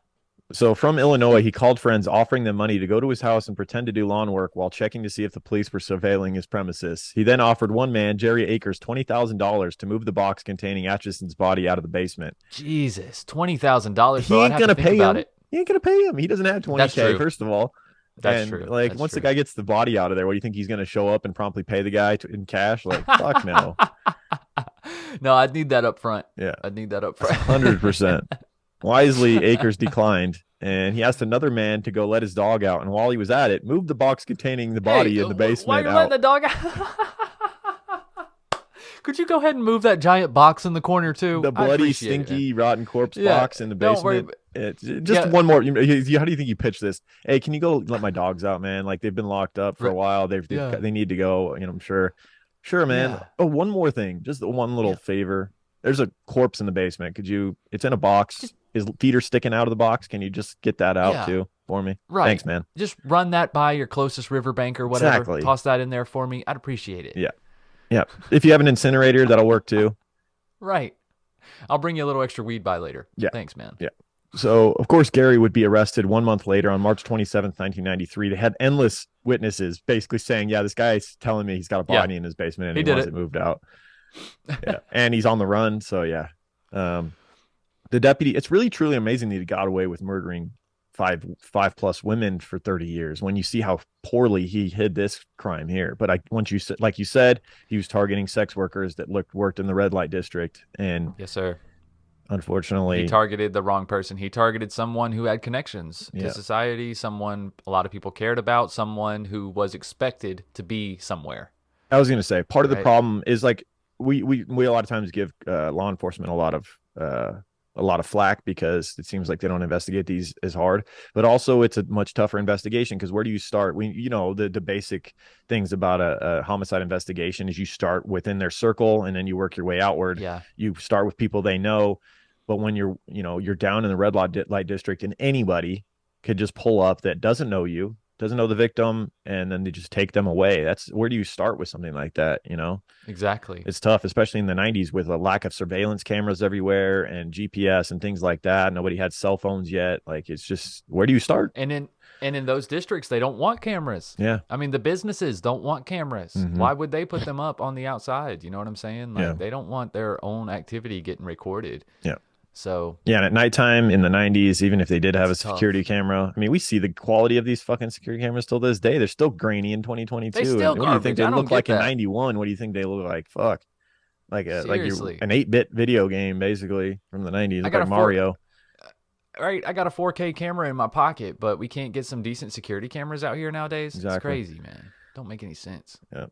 So from Illinois, he called friends offering them money to go to his house and pretend to do lawn work while checking to see if the police were surveilling his premises. He then offered one man, Jerry Akers, $20,000 to move the box containing Atchison's body out of the basement. Jesus, $20,000. He ain't going to pay him. He ain't going to pay him. He doesn't have $20K, first of all. That's true. Like, once the guy gets the body out of there, what do you think he's going to show up and promptly pay the guy in cash? Like, fuck no. No, I'd need that up front. Yeah. I'd need that up front. 100%. Wisely, Akers declined, and he asked another man to go let his dog out. And while he was at it, moved the box containing the body in the basement why are you letting the dog out? Could you go ahead and move that giant box in the corner too? The bloody, stinky, rotten corpse box in the basement. One more. How do you think you pitch this? Hey, can you go let my dogs out, man? Like they've been locked up for a while. They need to go. I'm sure. Sure, man. Yeah. Oh, one more thing. Just one little favor. There's a corpse in the basement. It's in a box. His feet are sticking out of the box. Can you just get that out too for me? Right. Thanks, man. Just run that by your closest riverbank or whatever. Exactly. Toss that in there for me. I'd appreciate it. Yeah. Yeah. If you have an incinerator, that'll work too. Right. I'll bring you a little extra weed by later. Yeah. Thanks, man. Yeah. So, of course, Gary would be arrested 1 month later on March 27th, 1993. They had endless witnesses basically saying, yeah, this guy's telling me he's got a body in his basement and he wants it moved out. Yeah. And he's on the run. So, yeah. The deputy, it's really, truly amazing that he got away with murdering five plus women for 30 years when you see how poorly he hid this crime here. But once you said, like you said, he was targeting sex workers that worked in the red light district. And yes, sir. Unfortunately, he targeted the wrong person. He targeted someone who had connections to society, someone a lot of people cared about, someone who was expected to be somewhere. I was going to say part of the problem is like we a lot of times give law enforcement a lot of flack because it seems like they don't investigate these as hard, but also it's a much tougher investigation because where do you start? The basic things about a homicide investigation is you start within their circle and then you work your way outward. Yeah. You start with people they know. But when you're down in the red light district and anybody could just pull up that doesn't know you, doesn't know the victim, and then they just take them away. That's where do you start with something like that? Exactly. It's tough, especially in the 90s with a lack of surveillance cameras everywhere and GPS and things like that. Nobody had cell phones yet. Like it's just where do you start? And in those districts, they don't want cameras. Yeah. I mean, the businesses don't want cameras. Mm-hmm. Why would they put them up on the outside? You know what I'm saying? Like they don't want their own activity getting recorded. Yeah. So yeah, and at nighttime in the 90s, even if they did have a it's tough. security camera, I mean, we see the quality of these fucking security cameras till this day. They're still grainy in 2022. They still And what do you think garbage. they I don't look get like in that. 91? What do you think they look like? Fuck. Like Seriously. an 8-bit video game, basically, from the 90s. I Look got like a Mario. Right, I got a 4K camera in my pocket, but we can't get some decent security cameras out here nowadays. Exactly. It's crazy, man. Don't make any sense. Yeah.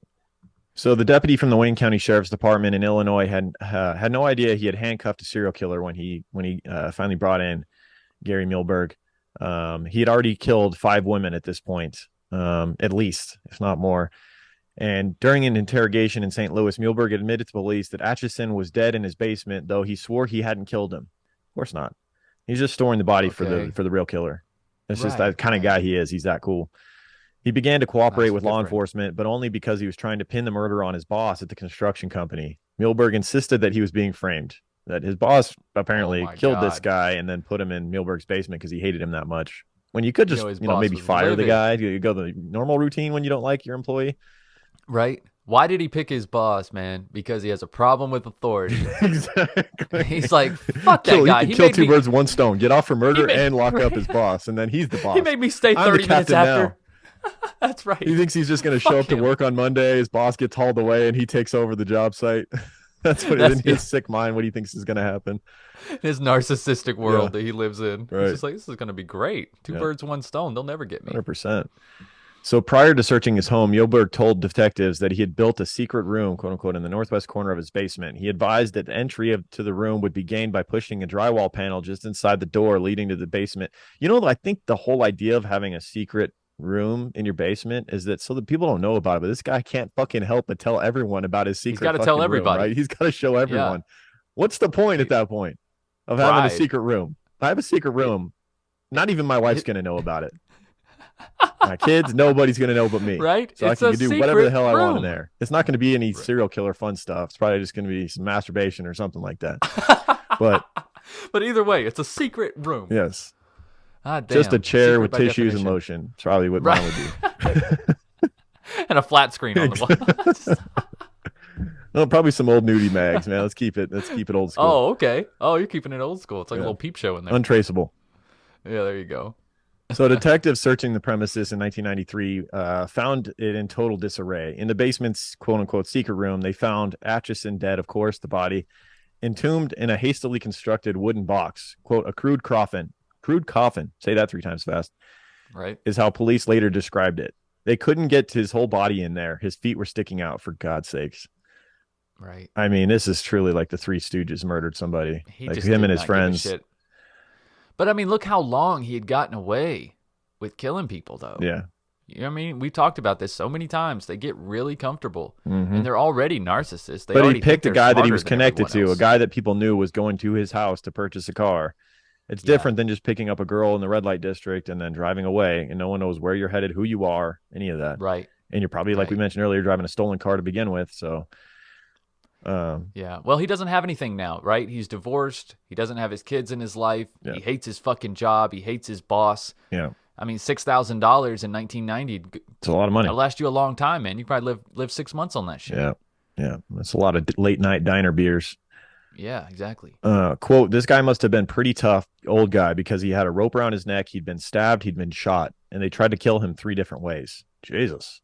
So the deputy from the Wayne County Sheriff's Department in Illinois had no idea he had handcuffed a serial killer when he finally brought in Gary Muehlberg. He had already killed 5 women at this point, at least, if not more. And during an interrogation in St. Louis, Muehlberg admitted to police that Atchison was dead in his basement, though he swore he hadn't killed him. Of course not. He's just storing the body for the real killer. It's just that kind of guy he is. He's that cool. He began to cooperate with law enforcement, but only because he was trying to pin the murder on his boss at the construction company. Muehlberg insisted that he was being framed, that his boss apparently killed this guy and then put him in Muehlberg's basement because he hated him that much. When you could just, maybe fire the guy. You go the normal routine when you don't like your employee. Right. Why did he pick his boss, man? Because he has a problem with authority. Exactly. He's like, fuck that guy. He can kill 2 birds with 1 stone. Get off for murder and lock up his boss, and then he's the boss. He made me stay 30 minutes after. That's right. He thinks he's just going to show up to work on Monday. His boss gets hauled away, and he takes over the job site. That's what in his sick mind, what he thinks is going to happen. His narcissistic world that he lives in. Right. He's just like, this is going to be great. 2 birds, 1 stone. They'll never get me. 100%. So prior to searching his home, Muehlberg told detectives that he had built a secret room, quote unquote, in the northwest corner of his basement. He advised that the entry to the room would be gained by pushing a drywall panel just inside the door leading to the basement. You know, I think the whole idea of having a secret room in your basement is that so that people don't know about it, but this guy can't fucking help but tell everyone about his secret. He's got to tell everybody, room, right? He's got to show everyone. What's the point at that point of having a secret room? I have a secret room. Not even my wife's going to know about it. My kids, nobody's going to know but me. Right? So I can do whatever the hell I want in there. It's not going to be any serial killer fun stuff. It's probably just going to be some masturbation or something like that. But either way, it's a secret room. Yes. Ah, damn. Just a chair secret with tissues and lotion. It's probably what mine would be. And a flat screen on the wall. Well, probably some old nudie mags, man. Let's keep it old school. Oh, okay. Oh, you're keeping it old school. It's like a little peep show in there. Untraceable. Yeah, there you go. So detectives searching the premises in 1993 found it in total disarray. In the basement's quote-unquote secret room, they found Atchison dead, of course, the body, entombed in a hastily constructed wooden box, quote, a crude coffin, say that 3 times fast, right, is how police later described it. They couldn't get his whole body in there. His feet were sticking out, for God's sakes. Right. I mean, this is truly like the Three Stooges murdered somebody. He like just him did and his not give a friends. shit. But I mean, look how long he had gotten away with killing people, though. Yeah. You know what I mean? We talked about this so many times. They get really comfortable, Mhm. and they're already narcissists. But he picked a guy that he was connected to, a guy that people knew was going to his house to purchase a car. It's different than just picking up a girl in the red light district and then driving away, and no one knows where you're headed, who you are, any of that. Right. And you're probably, like we mentioned earlier, driving a stolen car to begin with. So, yeah. Well, he doesn't have anything now, right? He's divorced. He doesn't have his kids in his life. Yeah. He hates his fucking job. He hates his boss. Yeah. I mean, $6,000 in 1990. It's a lot of money. It'll last you a long time, man. You probably live 6 months on that shit. Yeah. Yeah. That's a lot of late night diner beers. Yeah, exactly. Quote, this guy must have been pretty tough, old guy, because he had a rope around his neck. He'd been stabbed. He'd been shot. And they tried to kill him 3 different ways. Jesus.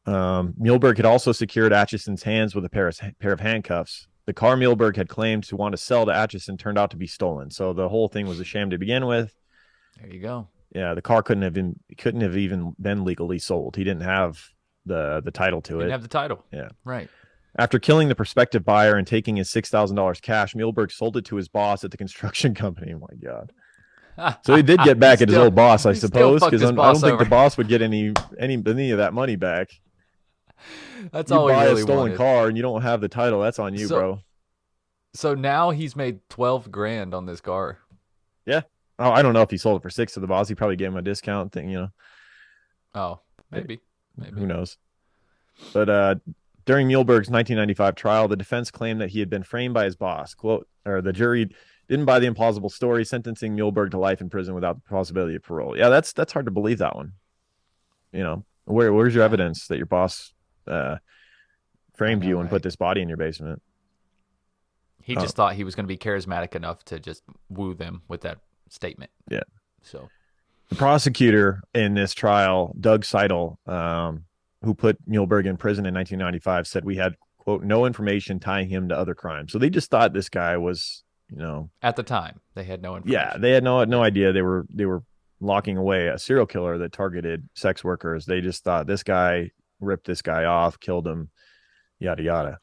Muehlberg had also secured Atchison's hands with a pair of handcuffs. The car Muehlberg had claimed to want to sell to Atchison turned out to be stolen. So the whole thing was a sham to begin with. There you go. Yeah, the car couldn't have even been legally sold. He didn't have the title to it. Didn't have the title. Yeah. Right. After killing the prospective buyer and taking his $6,000 cash, Muehlberg sold it to his boss at the construction company. Oh my God. So he did get back at his old boss, I suppose, because I don't think the boss would get any of that money back. That's you all he buy really a stolen wanted. car and you don't have the title. That's on you, bro. So now he's made $12,000 on this car. Yeah. Oh, I don't know if he sold it for 6 to the boss. He probably gave him a discount thing, Oh, maybe. Who knows? But during Muehlberg's 1995 trial, the defense claimed that he had been framed by his boss. Quote, or the jury didn't buy the implausible story, sentencing Muehlberg to life in prison without the possibility of parole. Yeah, that's hard to believe, that one. Where's your evidence that your boss framed you and put this body in your basement? He just thought he was going to be charismatic enough to just woo them with that statement. Yeah. So the prosecutor in this trial, Doug Seidel, who put Muehlberg in prison in 1995, said we had, quote, no information tying him to other crimes. So they just thought this guy was, at the time they had no information. Yeah, they had no idea they were locking away a serial killer that targeted sex workers. They just thought this guy ripped this guy off, killed him, yada yada.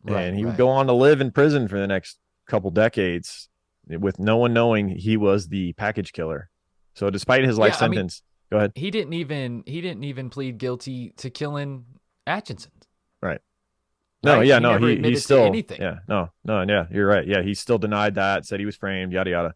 Right, and he would go on to live in prison for the next couple decades with no one knowing he was the package killer. So despite his life sentence, go ahead. He didn't even plead guilty to killing Atchison. Right. No, right? He still anything. Yeah, yeah, you're right. Yeah, he still denied that, said he was framed, yada yada.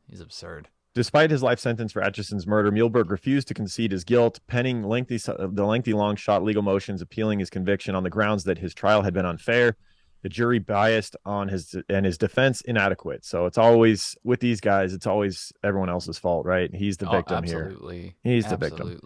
He's absurd. Despite his life sentence for Atchison's murder, Muehlberg refused to concede his guilt, penning the lengthy long shot legal motions appealing his conviction on the grounds that his trial had been unfair, the jury biased on his defense inadequate. So it's always with these guys, it's always everyone else's fault, right? He's the victim absolutely. here. He's the victim.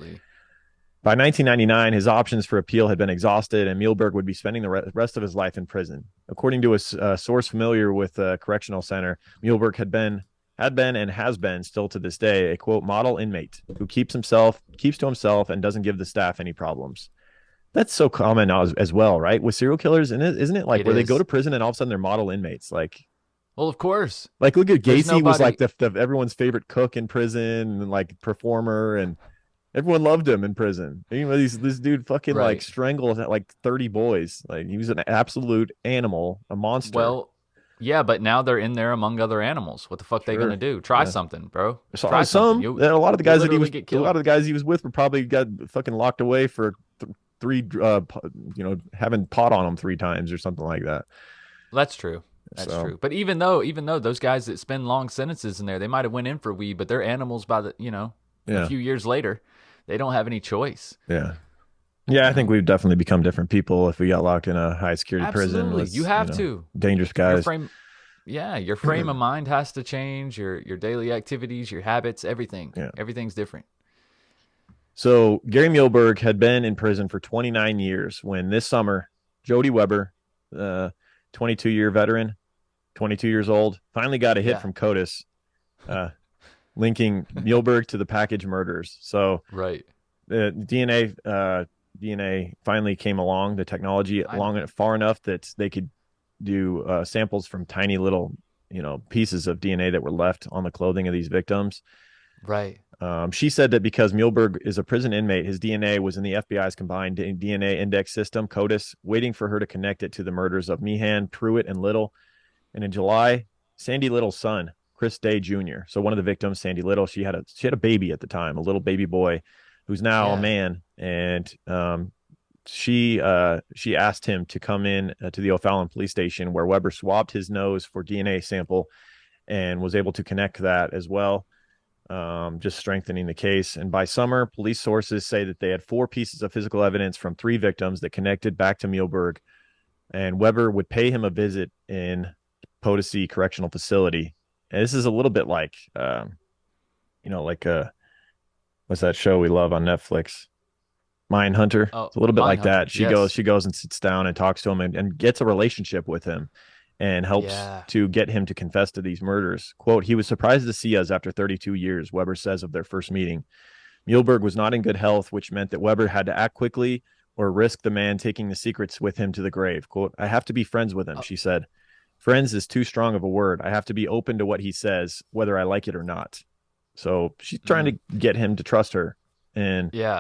By 1999, his options for appeal had been exhausted, and Muehlberg would be spending the rest of his life in prison. According to a source familiar with the correctional center, Muehlberg had been and has been still to this day a, quote, model inmate who keeps to himself and doesn't give the staff any problems. That's so common now as well, right? With serial killers, and isn't it like they go to prison and all of a sudden they're model inmates? Like, well, of course. Like, look at Gacy was like the everyone's favorite cook in prison and like performer, and everyone loved him in prison. This dude fucking like strangled like 30 boys. Like, he was an absolute animal, a monster. Well, yeah, but now they're in there among other animals. What the fuck they gonna do? Try something, bro. Try something. A lot of the guys he was with were probably got fucking locked away for three, having pot on them 3 times or something like that. That's true. That's true. But even though those guys that spend long sentences in there, they might have went in for weed, but they're animals by a few years later. They don't have any choice. Yeah. Yeah, I think we've definitely become different people if we got locked in a high security prison. With, you have to. Dangerous guys. Your frame of mind has to change, your daily activities, your habits, everything. Yeah. Everything's different. So Gary Muehlberg had been in prison for 29 years when this summer, Jody Weber, 22-year veteran, 22 years old, finally got a hit from CODIS, linking Muehlberg to the package murders. So DNA finally came along, the technology far enough that they could do samples from tiny little, pieces of DNA that were left on the clothing of these victims. Right. She said that because Muehlberg is a prison inmate, his DNA was in the FBI's combined DNA index system, CODIS, waiting for her to connect it to the murders of Meehan, Pruitt, and Little. And in July, Sandy Little's son, Chris Day Jr., so one of the victims, Sandy Little, she had a baby at the time, a little baby boy who's now a man. And she asked him to come in to the O'Fallon police station, where Weber swabbed his nose for DNA sample and was able to connect that as well, just strengthening the case. And by summer, police sources say that they had 4 pieces of physical evidence from 3 victims that connected back to Muehlberg, and Weber would pay him a visit in Potosi Correctional Facility. And this is a little bit like, what's that show we love on Netflix? Mindhunter. It's a little bit like that. She goes and sits down and talks to him and gets a relationship with him and helps to get him to confess to these murders. Quote, he was surprised to see us after 32 years, Weber says of their first meeting. Muehlberg was not in good health, which meant that Weber had to act quickly or risk the man taking the secrets with him to the grave. Quote, I have to be friends with him, she said. Friends is too strong of a word. I have to be open to what he says, whether I like it or not. So she's trying to get him to trust her. And you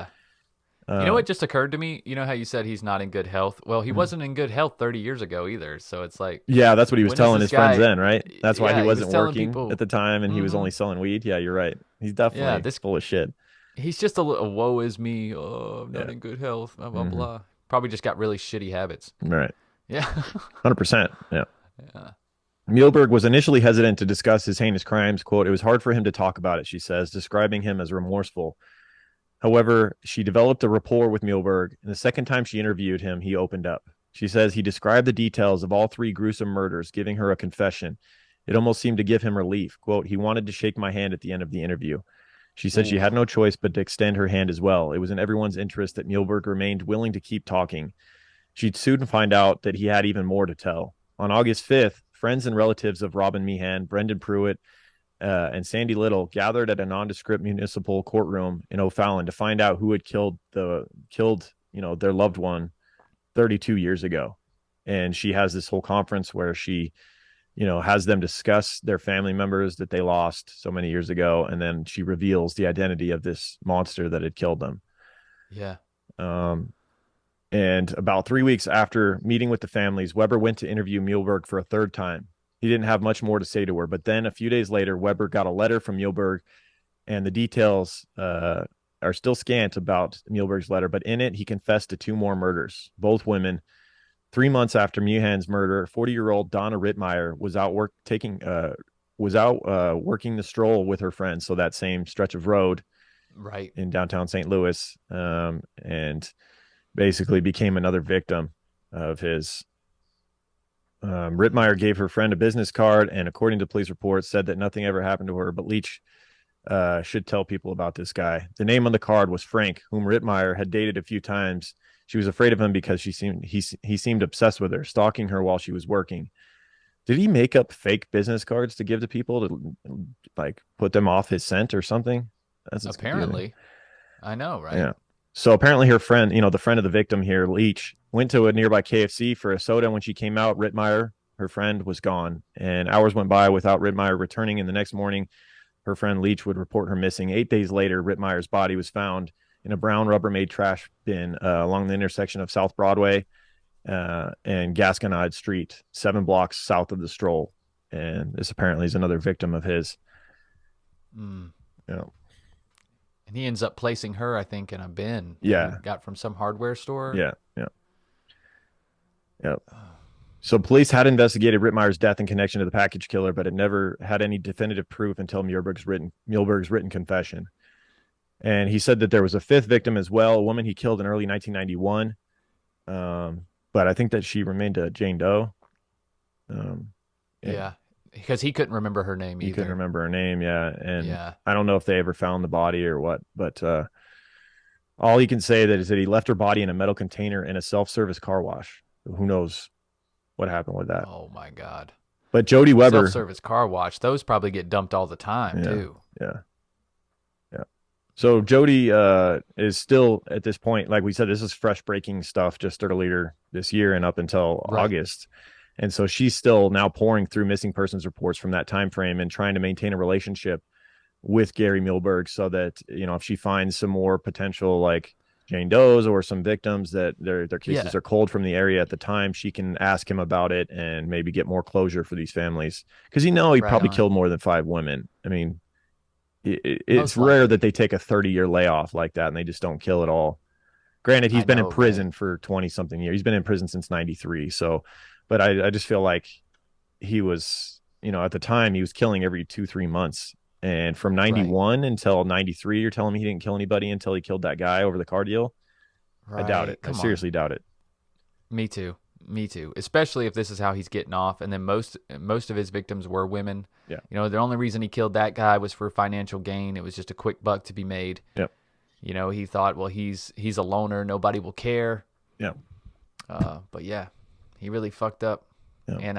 know what just occurred to me? You know how you said he's not in good health? Well, he wasn't in good health 30 years ago either. So it's like, that's what he was telling his friends then, right? That's why he wasn't working people at the time, and he was only selling weed. Yeah, you're right. He's definitely full of shit. He's just a little woe is me. Oh, I'm not in good health. Blah blah blah. Probably just got really shitty habits. Right. Yeah. 100%. Yeah. Muehlberg was initially hesitant to discuss his heinous crimes. Quote, it was hard for him to talk about it, she says, describing him as remorseful. However, she developed a rapport with Muehlberg, and the second time she interviewed him, he opened up. She says he described the details of all 3 gruesome murders, giving her a confession. It almost seemed to give him relief. Quote, he wanted to shake my hand at the end of the interview. She said she had no choice but to extend her hand as well. It was in everyone's interest that Muehlberg remained willing to keep talking. She'd soon find out that he had even more to tell. On August 5th, friends and relatives of Robin Meehan, Brendan Pruitt, and Sandy Little gathered at a nondescript municipal courtroom in O'Fallon to find out who had killed their loved one 32 years ago. And she has this whole conference where she, has them discuss their family members that they lost so many years ago, and then she reveals the identity of this monster that had killed them. Yeah. And about 3 weeks after meeting with the families, Weber went to interview Muehlberg for a third time. He didn't have much more to say to her, but then a few days later, Weber got a letter from Muehlberg, and the details are still scant about Muehlberg's letter, but in it, he confessed to 2 more murders, both women. 3 months after Meehan's murder, 40-year-old Donna Rittmeyer was out working the stroll with her friends, so that same stretch of road, right, in downtown St. Louis, and basically became another victim of his. Rittmeyer gave her friend a business card, and according to police reports, said that nothing ever happened to her, but Leach should tell people about this guy. The name on the card was Frank, whom Rittmeyer had dated a few times. She was afraid of him because he seemed obsessed with her, stalking her while she was working. Did he make up fake business cards to give to people to like put them off his scent or something? That's apparently. I know, right? Yeah. So apparently her friend, the friend of the victim here, Leach, went to a nearby KFC for a soda. When she came out, Rittmeyer, her friend, was gone. And hours went by without Rittmeyer returning. And the next morning, her friend Leach would report her missing. 8 days later, Rittmeyer's body was found in a brown Rubbermaid trash bin along the intersection of South Broadway and Gasconade Street, 7 blocks south of the stroll. And this apparently is another victim of his. Mm. Yeah. And he ends up placing her, I think, in a bin. Yeah. He got from some hardware store. Yeah. So police had investigated Rittmeyer's death in connection to the package killer, but it never had any definitive proof until Muehlberg's written confession. And he said that there was a 5th victim as well, a woman he killed in early 1991. But I think that she remained a Jane Doe. Yeah, because he couldn't remember her name either. He couldn't remember her name, yeah. And yeah. I don't know if they ever found the body or what, but all he can say is that he left her body in a metal container in a self-service car wash. Who knows what happened with that? Oh, my God. But Jody Weber... Self-service car wash, those probably get dumped all the time, too. Yeah. So Jody is still, at this point, like we said, this is fresh breaking stuff just earlier this year and up until August. And so she's still now pouring through missing persons reports from that time frame and trying to maintain a relationship with Gary Muehlberg so that, if she finds some more potential like Jane Does or some victims that their cases are cold from the area at the time, she can ask him about it and maybe get more closure for these families. Because he probably killed more than 5 women. I mean, it's rare that they take a 30-year layoff like that and they just don't kill it all. Granted, he's been in prison for 20-something years. He's been in prison since 93. So, but I just feel like he was, at the time he was killing every 2-3 months. And from 91 until 93, you're telling me he didn't kill anybody until he killed that guy over the car deal? Right. I doubt it. I seriously doubt it. Me too. Especially if this is how he's getting off. And then most of his victims were women. Yeah. The only reason he killed that guy was for financial gain. It was just a quick buck to be made. Yep. He thought, well, he's a loner. Nobody will care. Yeah. But yeah, he really fucked up. Yeah. And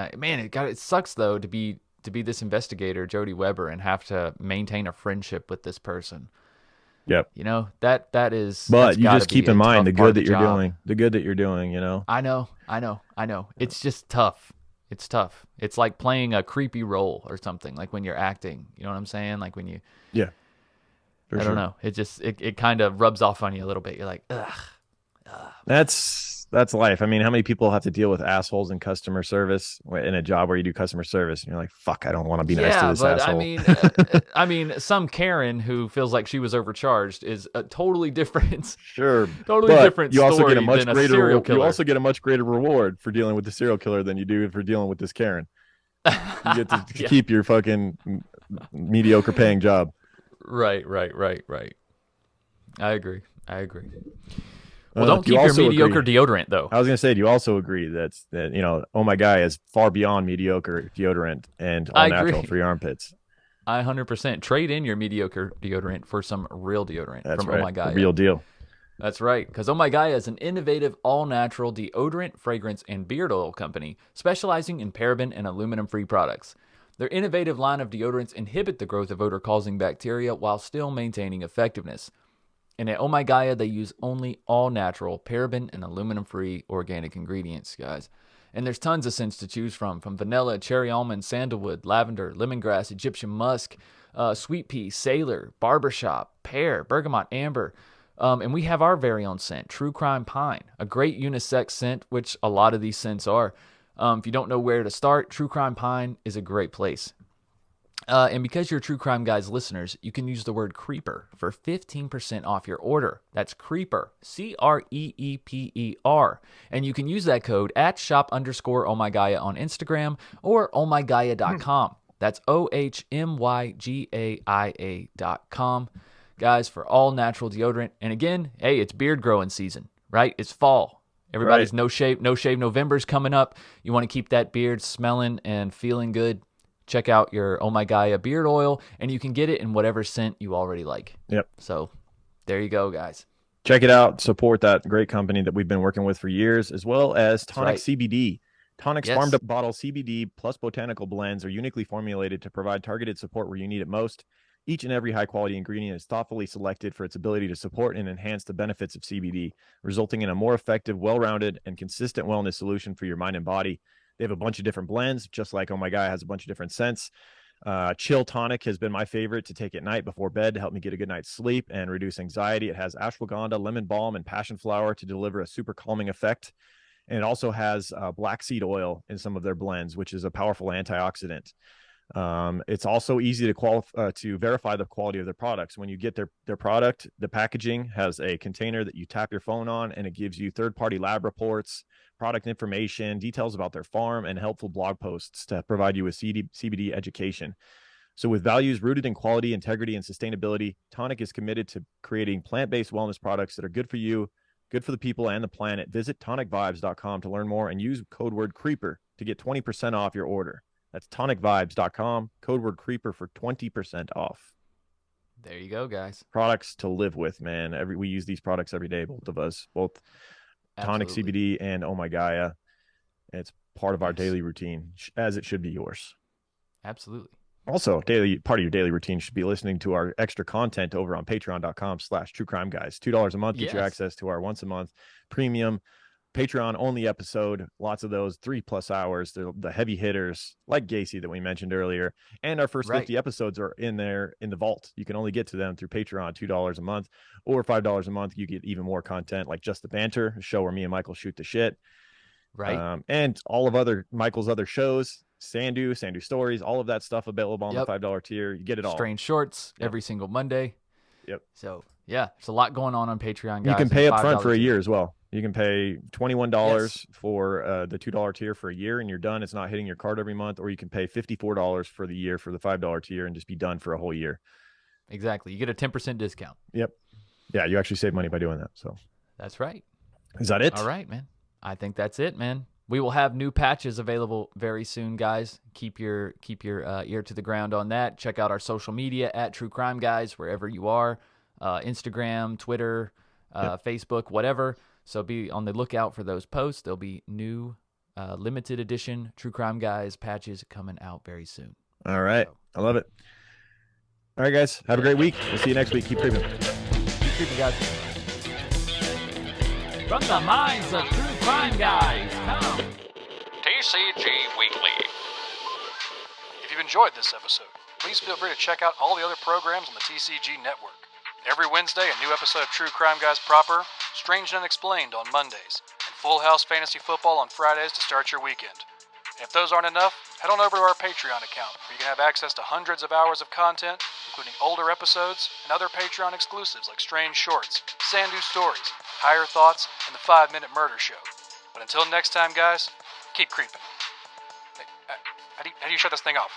it sucks though to be this investigator, Jody Weber, and have to maintain a friendship with this person. Yep. That is. But you just keep in mind the good that you're doing. The good that you're doing. I know. It's just tough. It's tough. It's like playing a creepy role or something. Like when you're acting. You know what I'm saying? Like when you. Yeah. I don't know. It just it kind of rubs off on you a little bit. You're like, ugh. That's life. I mean, how many people have to deal with assholes in customer service in a job where you do customer service and you're like, fuck, I don't want to be nice to this asshole. I mean, some Karen who feels like she was overcharged is a totally different, different you also story get a much than greater, a serial killer. You also get a much greater reward for dealing with the serial killer than you do for dealing with this Karen. You get to keep your fucking mediocre paying job. Right. I agree. Well, don't keep your mediocre deodorant, though. I was going to say, do you also agree that Oh My Guy is far beyond mediocre deodorant and all natural for your armpits? I 100% trade in your mediocre deodorant for some real deodorant from Oh My Guy. Real deal. That's right, because Oh My Gaia is an innovative, all-natural deodorant, fragrance, and beard oil company specializing in paraben and aluminum-free products. Their innovative line of deodorants inhibit the growth of odor-causing bacteria while still maintaining effectiveness. And at Oh My Gaia, they use only all-natural, paraben, and aluminum-free organic ingredients, guys. And there's tons of scents to choose from vanilla, cherry almond, sandalwood, lavender, lemongrass, Egyptian musk, sweet pea, sailor, barbershop, pear, bergamot, amber. And we have our very own scent, True Crime Pine, a great unisex scent, which a lot of these scents are. If you don't know where to start, True Crime Pine is a great place. And because you're True Crime Guys listeners, you can use the word Creeper for 15% off your order. That's Creeper, Creeper. And you can use that code at shop_ohmygaia on Instagram or ohmygaia.com. That's ohmygaia.com. Guys, for all natural deodorant. And again, hey, it's beard growing season, right? It's fall. Everybody's no shave November's coming up. You want to keep that beard smelling and feeling good. Check out your Oh My Gaia beard oil, and you can get it in whatever scent you already like. Yep. So there you go, guys. Check it out. Support that great company that we've been working with for years, as well as Tonic CBD. Tonic's farm-to-bottle CBD plus botanical blends are uniquely formulated to provide targeted support where you need it most. Each and every high-quality ingredient is thoughtfully selected for its ability to support and enhance the benefits of CBD, resulting in a more effective, well-rounded, and consistent wellness solution for your mind and body. They have a bunch of different blends, just like Oh My Gaia has a bunch of different scents. Chill Tonic has been my favorite to take at night before bed to help me get a good night's sleep and reduce anxiety. It has ashwagandha, lemon balm, and passion flower to deliver a super calming effect. And it also has black seed oil in some of their blends, which is a powerful antioxidant. It's also easy to verify the quality of their products. When you get their product, the packaging has a container that you tap your phone on, and it gives you third-party lab reports, product information, details about their farm, and helpful blog posts to provide you with CBD education. So with values rooted in quality, integrity, and sustainability, Tonic is committed to creating plant-based wellness products that are good for you, good for the people and the planet. Visit tonicvibes.com to learn more and use code word CREEPER to get 20% off your order. That's tonicvibes.com, code word CREEPER for 20% off. There you go, guys. Products to live with, man. We use these products every day, both of us, both Tonic CBD and Oh My Gaia. It's part of our daily routine, as it should be yours. Absolutely. Also, part of your daily routine should be listening to our extra content over on patreon.com/truecrimeguys. $2 a month gets you access to our once a month premium Patreon only episode. Lots of those 3+ hours. The heavy hitters like Gacy that we mentioned earlier. And our first 50 episodes are in there in the vault. You can only get to them through Patreon, $2 a month or $5 a month. You get even more content like Just the Banter, a show where me and Michael shoot the shit. Right. And all of Michael's other shows, Sandu Stories, all of that stuff available on the $5 tier. You get it all. Strange Shorts every single Monday. Yep. So yeah, there's a lot going on Patreon, guys. You can pay up front for a year as well. You can pay $21 for the $2 tier for a year and you're done. It's not hitting your card every month. Or you can pay $54 for the year for the $5 tier and just be done for a whole year. Exactly. You get a 10% discount. Yep. Yeah, you actually save money by doing that. So that's right. Is that it? All right, man. I think that's it, man. We will have new patches available very soon, guys. Keep your ear to the ground on that. Check out our social media at True Crime Guys, wherever you are. Instagram, Twitter, Facebook, whatever. So be on the lookout for those posts. There'll be new limited edition True Crime Guys patches coming out very soon. All right. I love it. All right, guys. Have a great week. We'll see you next week. Keep creeping. Keep creeping, guys. From the minds of True Crime Guys, come TCG Weekly. If you've enjoyed this episode, please feel free to check out all the other programs on the TCG network. Every Wednesday, a new episode of True Crime Guys proper, Strange and Unexplained on Mondays, and Full House Fantasy Football on Fridays to start your weekend. And if those aren't enough, head on over to our Patreon account, where you can have access to hundreds of hours of content, including older episodes and other Patreon exclusives like Strange Shorts, Sandu Stories, Higher Thoughts, and the 5-Minute Murder Show. But until next time, guys, keep creeping. Hey, how do you shut this thing off?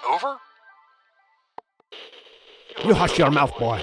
Over? You hush your mouth, boy.